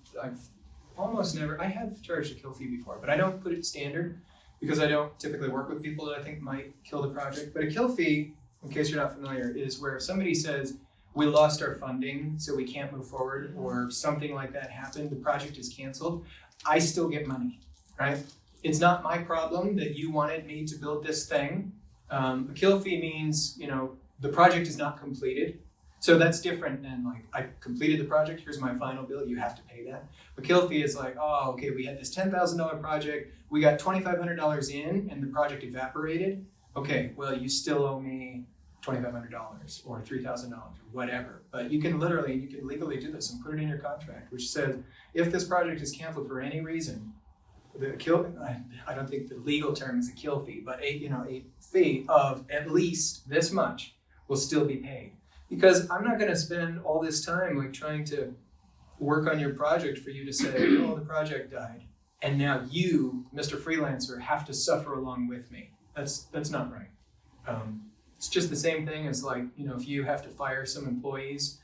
almost never, I have charged a kill fee before, but I don't put it standard because I don't typically work with people that I think might kill the project. But a kill fee, in case you're not familiar, is where if somebody says, we lost our funding, so we can't move forward, or something like that happened, the project is canceled, I still get money, right? It's not my problem that you wanted me to build this thing. A kill fee means, the project is not completed. So that's different than like, I completed the project, here's my final bill, you have to pay that. A kill fee is like, oh, okay, we had this $10,000 project, we got $2,500 in and the project evaporated. Okay, well, you still owe me $2,500 or $3,000 or whatever. But you can legally do this and put it in your contract, which says, if this project is canceled for any reason, I don't think the legal term is a kill fee, but a fee of at least this much will still be paid. Because I'm not going to spend all this time like trying to work on your project for you to say, oh, the project died, and now you, Mr. Freelancer, have to suffer along with me. That's not right. It's just the same thing as like, if you have to fire some employees,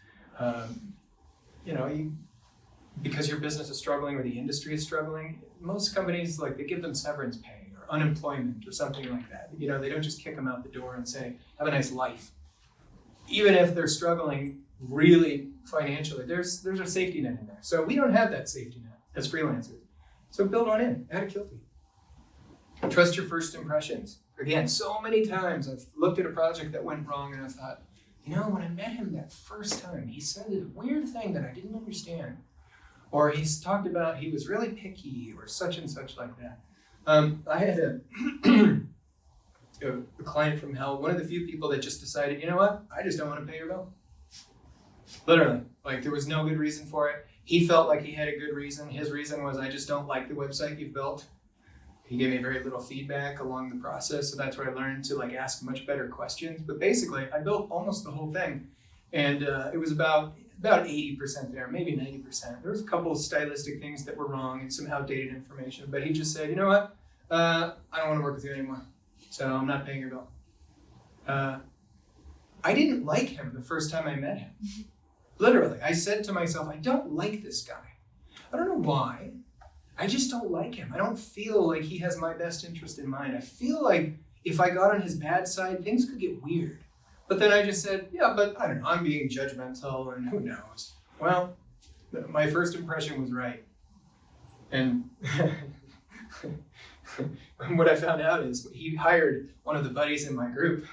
because your business is struggling or the industry is struggling, most companies, like, they give them severance pay or unemployment or something like that. They don't just kick them out the door and say, have a nice life. Even if they're struggling really financially, there's a safety net in there. So we don't have that safety net as freelancers. So build one in, add a kill fee. Trust your first impressions. Again, so many times I've looked at a project that went wrong and I thought, when I met him that first time, he said a weird thing that I didn't understand. Or he's talked about he was really picky or such and such like that. I had a client from hell, one of the few people that just decided, you know what, I just don't want to pay your bill. Literally, like there was no good reason for it. He felt like he had a good reason. His reason was, I just don't like the website you've built. He gave me very little feedback along the process, so that's where I learned to like ask much better questions. But basically, I built almost the whole thing, and it was about 80% there, maybe 90%. There was a couple of stylistic things that were wrong and some outdated information, but he just said, you know what, I don't want to work with you anymore, so I'm not paying your bill. I didn't like him the first time I met him. Literally, I said to myself, I don't like this guy. I don't know why. I just don't like him. I don't feel like he has my best interest in mind. I feel like if I got on his bad side, things could get weird. But then I just said, yeah, but I don't know, I'm being judgmental and who knows. Well, my first impression was right. And what I found out is he hired one of the buddies in my group.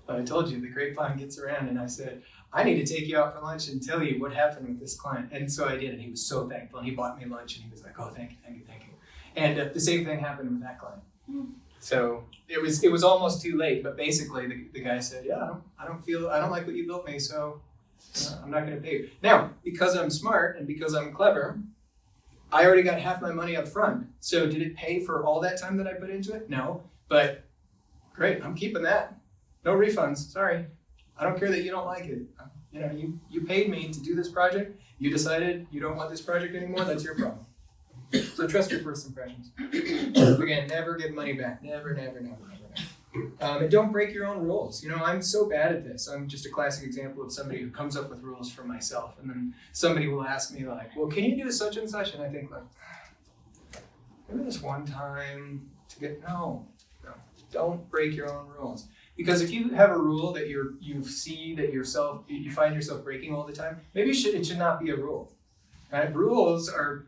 I told you, the grapevine gets around, and I said, I need to take you out for lunch and tell you what happened with this client. And so I did, and he was so thankful, and he bought me lunch, and he was like, oh, thank you. And the same thing happened with that client. So it was almost too late, but basically the guy said, yeah, I don't like what you built me, so I'm not gonna pay you. Now, because I'm smart and because I'm clever, I already got half my money up front. So did it pay for all that time that I put into it? No, but great, I'm keeping that. No refunds, sorry. I don't care that you don't like it. You know, you paid me to do this project. You decided you don't want this project anymore, that's your problem. So trust your first impressions. Again, never give money back. Never. And don't break your own rules. You know, I'm so bad at this. I'm just a classic example of somebody who comes up with rules for myself. And then somebody will ask me like, well, can you do such and such? And I think like, maybe this one time to get, no, don't break your own rules. Because if you have a rule that you find yourself breaking all the time, maybe it should not be a rule. Right? Rules are,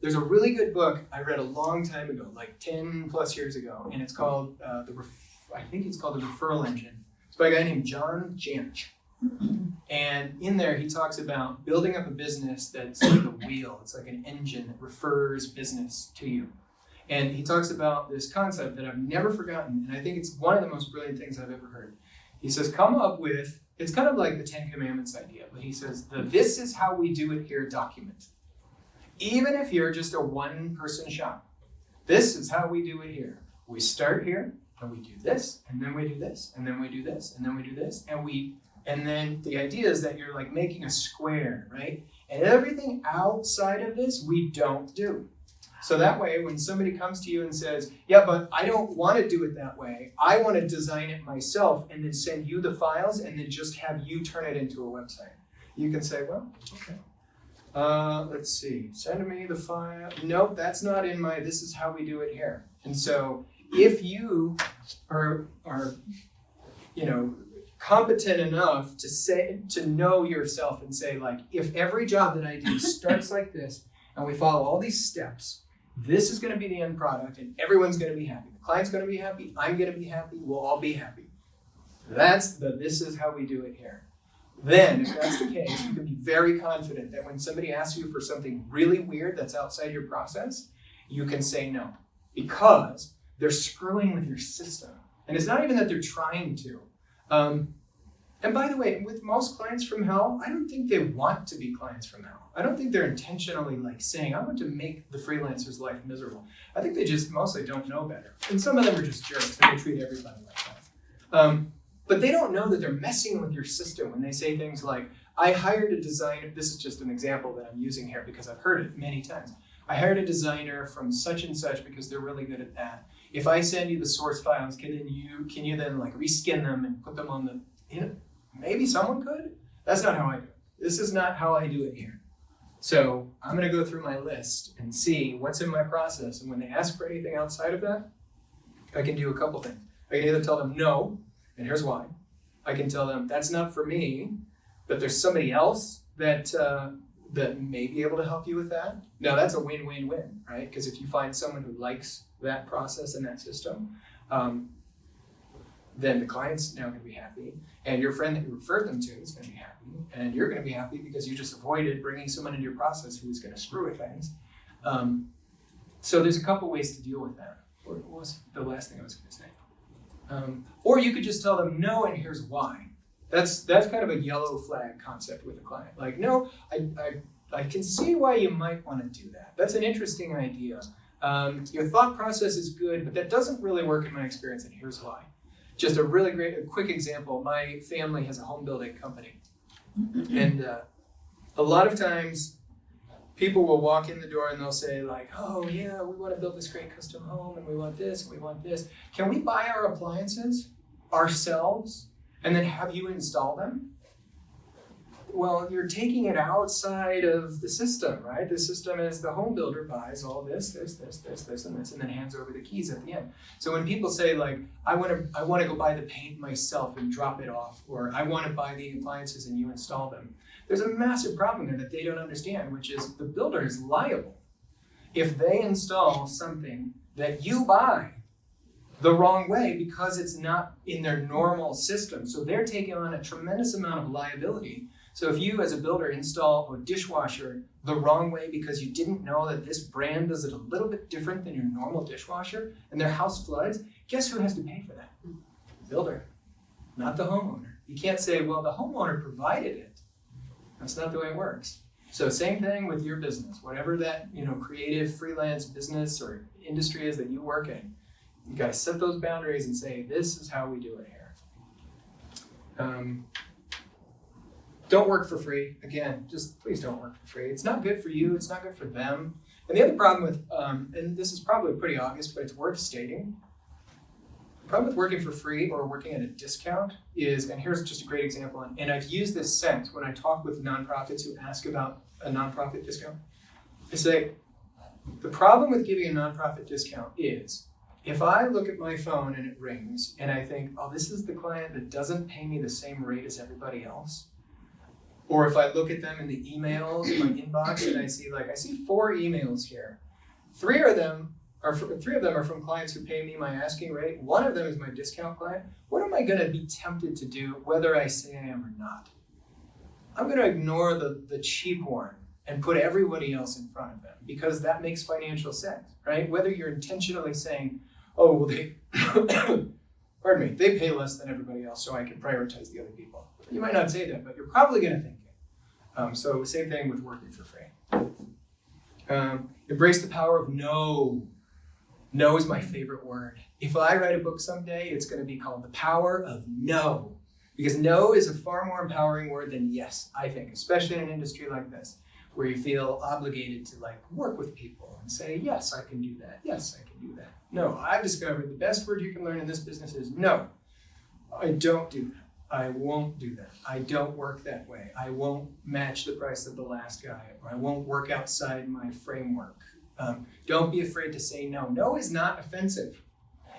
there's a really good book I read a long time ago, like 10 plus years ago, and it's called, I think it's called The Referral Engine. It's by a guy named John Jantsch. And in there he talks about building up a business that's like a wheel. It's like an engine that refers business to you. And he talks about this concept that I've never forgotten, and I think it's one of the most brilliant things I've ever heard. He says, come up with, it's kind of like the 10 Commandments idea, but he says, this is how we do it here document. Even if you're just a one-person shop, this is how we do it here. We start here, and we do this, and then we do this, and then we do this, and then we do this, and then the idea is that you're like making a square, right? And everything outside of this, we don't do. So that way, when somebody comes to you and says, yeah, but I don't want to do it that way. I want to design it myself and then send you the files and then just have you turn it into a website. You can say, well, okay. Let's see, send me the file. Nope, that's not in my, this is how we do it here. And so if you are competent enough to know yourself and say like, if every job that I do starts like this and we follow all these steps, this is going to be the end product and everyone's going to be happy. The client's going to be happy. I'm going to be happy. We'll all be happy. This is how we do it here. Then, if that's the case, you can be very confident that when somebody asks you for something really weird that's outside your process, you can say no because they're screwing with your system. And it's not even that they're trying to. And by the way, with most clients from hell, I don't think they want to be clients from hell. I don't think they're intentionally like saying, I want to make the freelancer's life miserable. I think they just mostly don't know better. And some of them are just jerks and they treat everybody like that. But they don't know that they're messing with your system when they say things like, I hired a designer. This is just an example that I'm using here because I've heard it many times. I hired a designer from such and such because they're really good at that. If I send you the source files, can you then like reskin them and put them on the, maybe someone could? That's not how I do it. This is not how I do it here. So I'm going to go through my list and see what's in my process. And when they ask for anything outside of that, I can do a couple things. I can either tell them no, and here's why. I can tell them that's not for me, but there's somebody else that may be able to help you with that. Now that's a win-win-win, right? Because if you find someone who likes that process and that system, then the client's now going to be happy, and your friend that you referred them to is going to be happy, and you're going to be happy because you just avoided bringing someone into your process who's going to screw with things. So there's a couple ways to deal with that. What was the last thing I was going to say? Or you could just tell them no, and here's why. That's kind of a yellow flag concept with a client. Like, no, I can see why you might want to do that. That's an interesting idea. Your thought process is good, but that doesn't really work in my experience, and here's why. Just a really quick example. My family has a home building company. And a lot of times people will walk in the door and they'll say like, oh yeah, we want to build this great custom home and we want this and we want this. Can we buy our appliances ourselves and then have you install them? Well, you're taking it outside of the system, right? The system is the home builder buys all this, and this, and then hands over the keys at the end. So when people say like, I want to go buy the paint myself and drop it off, or I want to buy the appliances and you install them, there's a massive problem there that they don't understand, which is the builder is liable if they install something that you buy the wrong way because it's not in their normal system. So they're taking on a tremendous amount of liability. So if you as a builder install a dishwasher the wrong way because you didn't know that this brand does it a little bit different than your normal dishwasher and their house floods, guess who has to pay for that? The builder, not the homeowner. You can't say, well, the homeowner provided it. That's not the way it works. So same thing with your business, whatever that creative freelance business or industry is that you work in. You got to set those boundaries and say, this is how we do it here. Don't work for free. Again, just please don't work for free. It's not good for you. It's not good for them. And the other problem with, and this is probably pretty obvious, but it's worth stating. The problem with working for free or working at a discount is, and here's just a great example, and I've used this sense when I talk with nonprofits who ask about a nonprofit discount. I say, the problem with giving a nonprofit discount is, if I look at my phone and it rings and I think, oh, this is the client that doesn't pay me the same rate as everybody else, or if I look at them in the emails in my inbox and I see 4 emails here. 3 of them are from clients who pay me my asking rate. 1 of them is my discount client. What am I going to be tempted to do whether I say I am or not? I'm going to ignore the cheap one and put everybody else in front of them because that makes financial sense, right? Whether you're intentionally saying, oh, well, they pay less than everybody else, so I can prioritize the other people. You might not say that, but you're probably going to think it. So same thing with working for free. Embrace the power of no. No is my favorite word. If I write a book someday, it's going to be called The Power of No. Because no is a far more empowering word than yes, I think, especially in an industry like this, where you feel obligated to work with people and say, yes, I can do that. Yes, I can do that. No, I've discovered the best word you can learn in this business is no. I don't do that. I won't do that. I don't work that way. I won't match the price of the last guy, or I won't work outside my framework. Don't be afraid to say no. No is not offensive.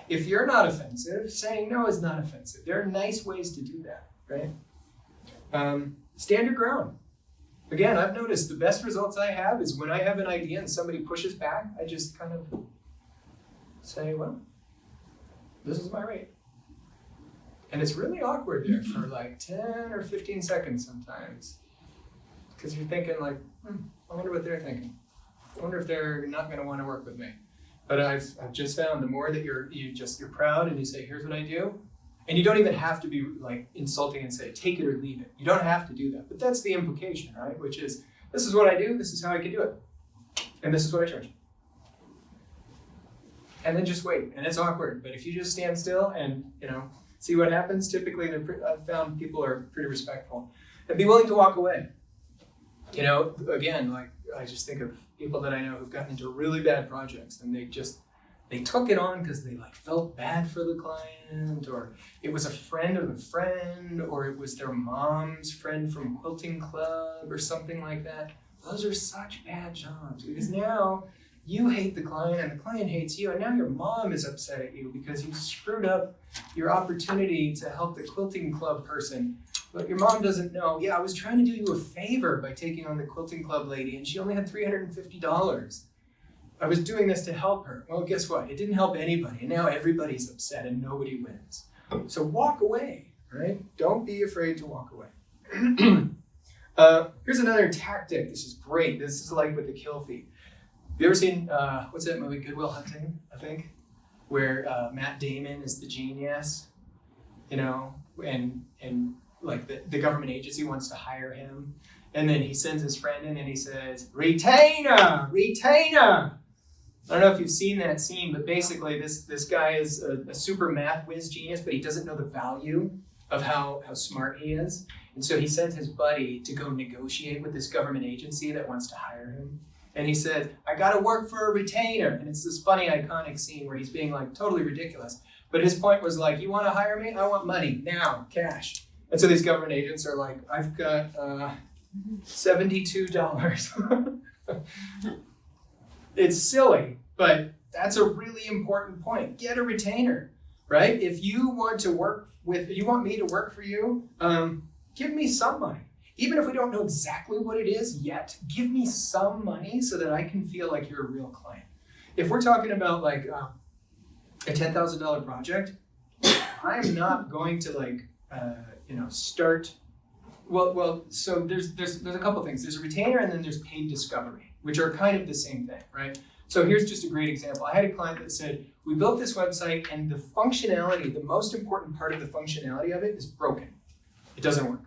If you're not offensive, saying no is not offensive. There are nice ways to do that, right? Stand your ground. Again, I've noticed the best results I have is when I have an idea and somebody pushes back, I just kind of say, well, this is my rate. And it's really awkward there for 10 or 15 seconds sometimes. Because you're thinking I wonder what they're thinking. I wonder if they're not going to want to work with me. But I've just found the more that you're proud and you say, here's what I do. And you don't even have to be insulting and say, take it or leave it. You don't have to do that. But that's the implication, right? Which is, this is what I do, this is how I can do it. And this is what I charge. And then just wait. And it's awkward. But if you just stand still and, see what happens, typically I've found people are pretty respectful. And be willing to walk away. Again, I just think of people that I know who've gotten into really bad projects and they took it on because they felt bad for the client, or it was a friend of a friend, or it was their mom's friend from quilting club or something like that. Those are such bad jobs because now you hate the client and the client hates you, and now your mom is upset at you because you screwed up your opportunity to help the quilting club person. But your mom doesn't know, I was trying to do you a favor by taking on the quilting club lady and she only had $350. I was doing this to help her. Well, guess what? It didn't help anybody and now everybody's upset and nobody wins. So walk away, right? Don't be afraid to walk away. Here's another tactic. This is great. This is like with the kill fee. Have you ever seen, what's that movie, Good Will Hunting, I think? Where Matt Damon is the genius, you know, and like the government agency wants to hire him. And then he sends his friend in and he says, retainer, retainer. I don't know if you've seen that scene, but basically this guy is a super math whiz genius, but he doesn't know the value of how smart he is. And so he sends his buddy to go negotiate with this government agency that wants to hire him. And he says, I gotta work for a retainer. And it's this funny, iconic scene where he's being like totally ridiculous. But his point was like, you wanna hire me? I want money, now, cash. And so these government agents are like, I've got $72. It's silly, but that's a really important point. Get a retainer, right? If you want me to work for you, give me some money. Even if we don't know exactly what it is yet, give me some money so that I can feel like you're a real client. If we're talking about like a $10,000 project, I'm not going to start. Well. So there's a couple things. There's a retainer and then there's paid discovery, which are kind of the same thing, right? So here's just a great example. I had a client that said, we built this website and the functionality, the most important part of the functionality of it is broken. It doesn't work.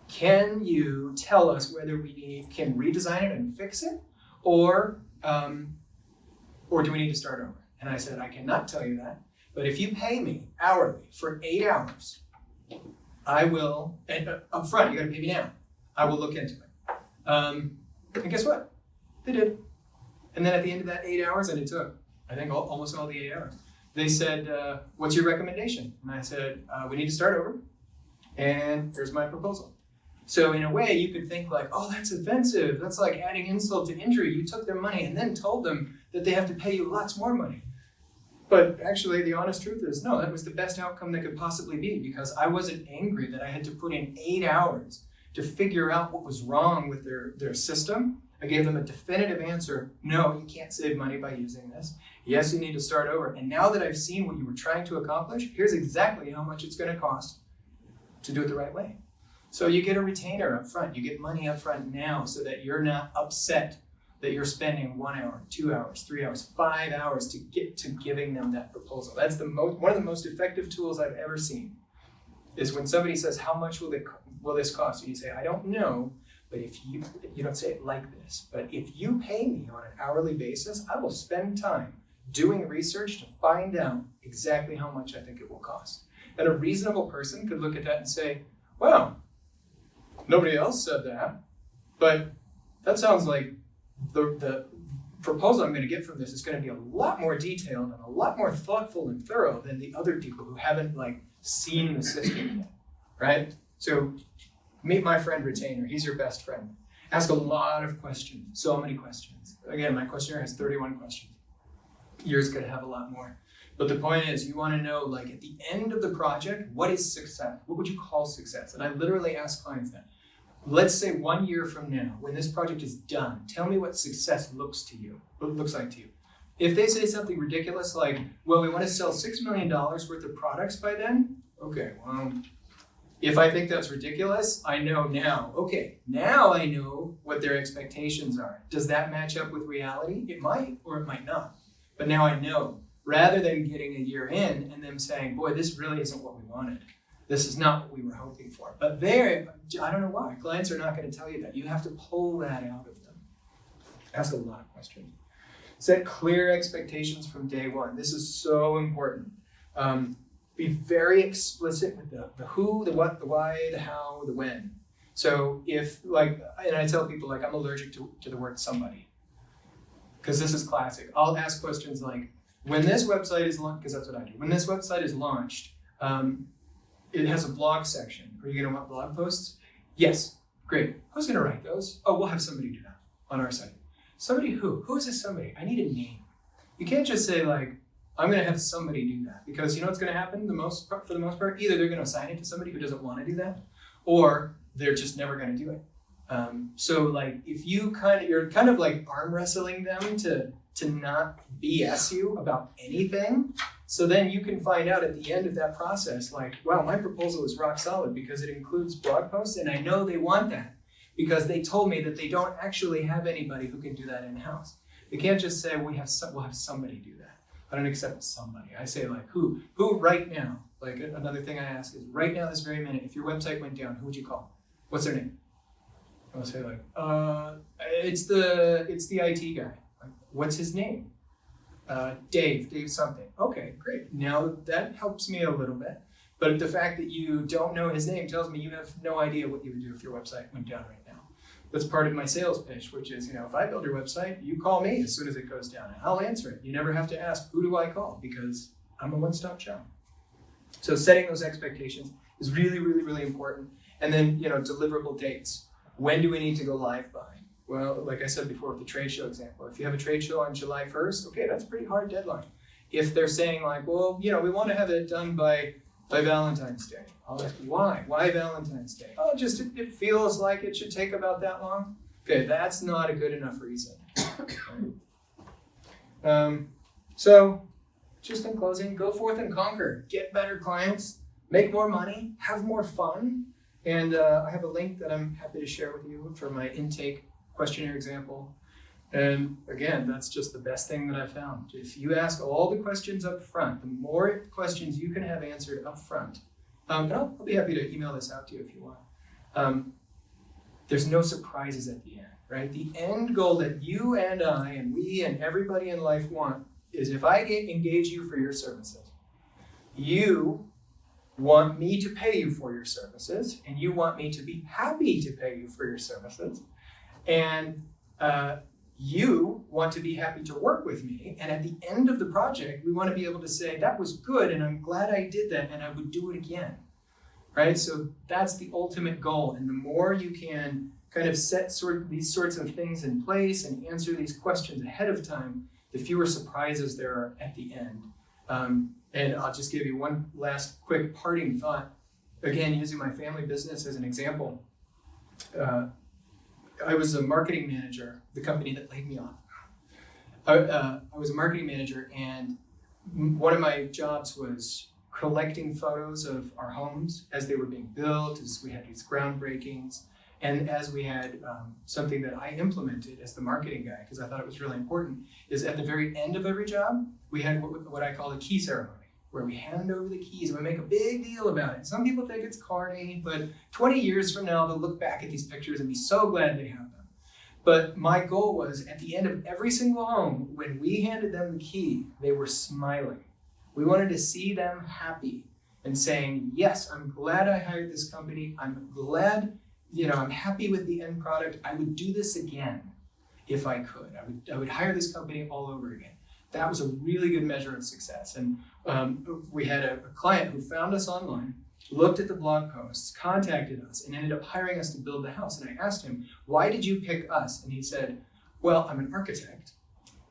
Can you tell us whether we can redesign it and fix it, or do we need to start over? And I said, I cannot tell you that, but if you pay me hourly for 8 hours, I will, and up front, you gotta pay me now, I will look into it. And guess what? They did. And then at the end of that 8 hours, and it took, I think almost all the 8 hours, they said, what's your recommendation? And I said, we need to start over, and here's my proposal. So in a way, you could think like, oh, that's offensive. That's like adding insult to injury. You took their money and then told them that they have to pay you lots more money. But actually, the honest truth is, no, that was the best outcome that could possibly be, because I wasn't angry that I had to put in 8 hours to figure out what was wrong with their system. I gave them a definitive answer. No, you can't save money by using this. Yes, you need to start over. And now that I've seen what you were trying to accomplish, here's exactly how much it's going to cost to do it the right way. So you get a retainer up front. You get money up front now so that you're not upset that you're spending 1 hour, 2 hours, 3 hours, 5 hours to get to giving them that proposal. That's one of the most effective tools I've ever seen, is when somebody says, how much will this cost? And you say, I don't know, but if you don't say it like this, but if you pay me on an hourly basis, I will spend time doing research to find out exactly how much I think it will cost. And a reasonable person could look at that and say, well, nobody else said that, but that sounds like the proposal I'm going to get from this is going to be a lot more detailed and a lot more thoughtful and thorough than the other people who haven't seen the system yet, right? So meet my friend retainer. He's your best friend. Ask a lot of questions, so many questions. Again, my questionnaire has 31 questions. Yours could have a lot more. But the point is, you want to know, at the end of the project, what is success? What would you call success? And I literally ask clients that. Let's say 1 year from now, when this project is done, tell me what success looks like to you. If they say something ridiculous like, well, we want to sell $6 million worth of products by then, okay, well, if I think that's ridiculous, I know now. Okay, now I know what their expectations are. Does that match up with reality? It might, or it might not. But now I know, rather than getting a year in and them saying, boy, this really isn't what we wanted. This is not what we were hoping for. But I don't know why. Clients are not going to tell you that. You have to pull that out of them. Ask a lot of questions. Set clear expectations from day one. This is so important. Be very explicit with the who, the what, the why, the how, the when. So if, and I tell people, I'm allergic to the word somebody. Because this is classic. I'll ask questions like, when this website is launched, because that's what I do. When this website is launched, it has a blog section. Are you going to want blog posts? Yes. Great. Who's going to write those? Oh, we'll have somebody do that on our site. Somebody who? Who is this somebody? I need a name. You can't just say I'm going to have somebody do that, because you know what's going to happen for the most part? Either they're going to assign it to somebody who doesn't want to do that, or they're just never going to do it. So like if you're kind of like arm wrestling them to not BS you about anything. So then you can find out at the end of that process, like, wow, my proposal is rock solid because it includes blog posts, and I know they want that because they told me that they don't actually have anybody who can do that in-house. They can't just say we'll have somebody do that. I don't accept somebody. I say like who right now. Like another thing I ask is right now, this very minute, if your website went down, who would you call? What's their name? I'll say like, it's the IT guy. Like, what's his name? Dave something. Okay, great. Now that helps me a little bit. But the fact that you don't know his name tells me you have no idea what you would do if your website went down right now. That's part of my sales pitch, which is, if I build your website, you call me as soon as it goes down. I'll answer it. You never have to ask, who do I call? Because I'm a one-stop shop. So setting those expectations is really, really, really important. And then, deliverable dates. When do we need to go live by? Well, like I said before with the trade show example, if you have a trade show on July 1st, okay, that's a pretty hard deadline. If they're saying like, well, we want to have it done by Valentine's Day. I'll ask, why? Why Valentine's Day? Oh, just it feels like it should take about that long. Okay, that's not a good enough reason. So, just in closing, go forth and conquer. Get better clients, make more money, have more fun. And I have a link that I'm happy to share with you for my intake questionnaire example. And again, that's just the best thing that I've found. If you ask all the questions up front, the more questions you can have answered up front, and I'll be happy to email this out to you if you want. There's no surprises at the end, right? The end goal that you and I and we and everybody in life want is if I engage you for your services, you want me to pay you for your services, and you want me to be happy to pay you for your services, and you want to be happy to work with me, and at the end of the project, we want to be able to say, that was good, and I'm glad I did that, and I would do it again, right? So that's the ultimate goal, and the more you can kind of set these sorts of things in place and answer these questions ahead of time, the fewer surprises there are at the end. And I'll just give you one last quick parting thought. Again, using my family business as an example. I was a marketing manager, the company that laid me off. I was a marketing manager, and one of my jobs was collecting photos of our homes as they were being built, as we had these groundbreakings, and as we had something that I implemented as the marketing guy, because I thought it was really important, is at the very end of every job, we had what I call a key ceremony, where we hand over the keys and we make a big deal about it. Some people think it's corny, but 20 years from now, they'll look back at these pictures and be so glad they have them. But my goal was, at the end of every single home, when we handed them the key, they were smiling. We wanted to see them happy and saying, yes, I'm glad I hired this company. I'm glad, I'm happy with the end product. I would do this again if I could. I would hire this company all over again. That was a really good measure of success. And we had a client who found us online, looked at the blog posts, contacted us, and ended up hiring us to build the house. And I asked him, why did you pick us? And he said, well, I'm an architect,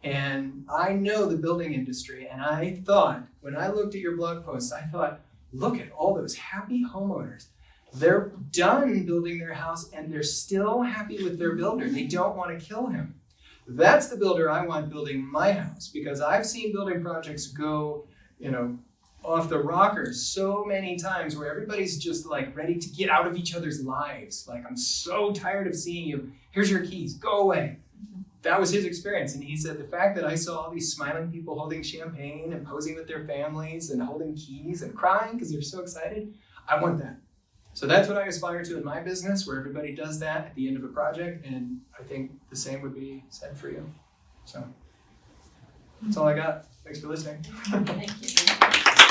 and I know the building industry. And I thought, when I looked at your blog posts, I thought, look at all those happy homeowners. They're done building their house, and they're still happy with their builder. They don't want to kill him. That's the builder I want building my house, because I've seen building projects go, off the rockers so many times where everybody's just like ready to get out of each other's lives. Like, I'm so tired of seeing you. Here's your keys, go away. That was his experience. And he said, the fact that I saw all these smiling people holding champagne and posing with their families and holding keys and crying because they're so excited, I want that. So that's what I aspire to in my business, where everybody does that at the end of a project, and I think the same would be said for you. So that's all I got. Thanks for listening. Thank you.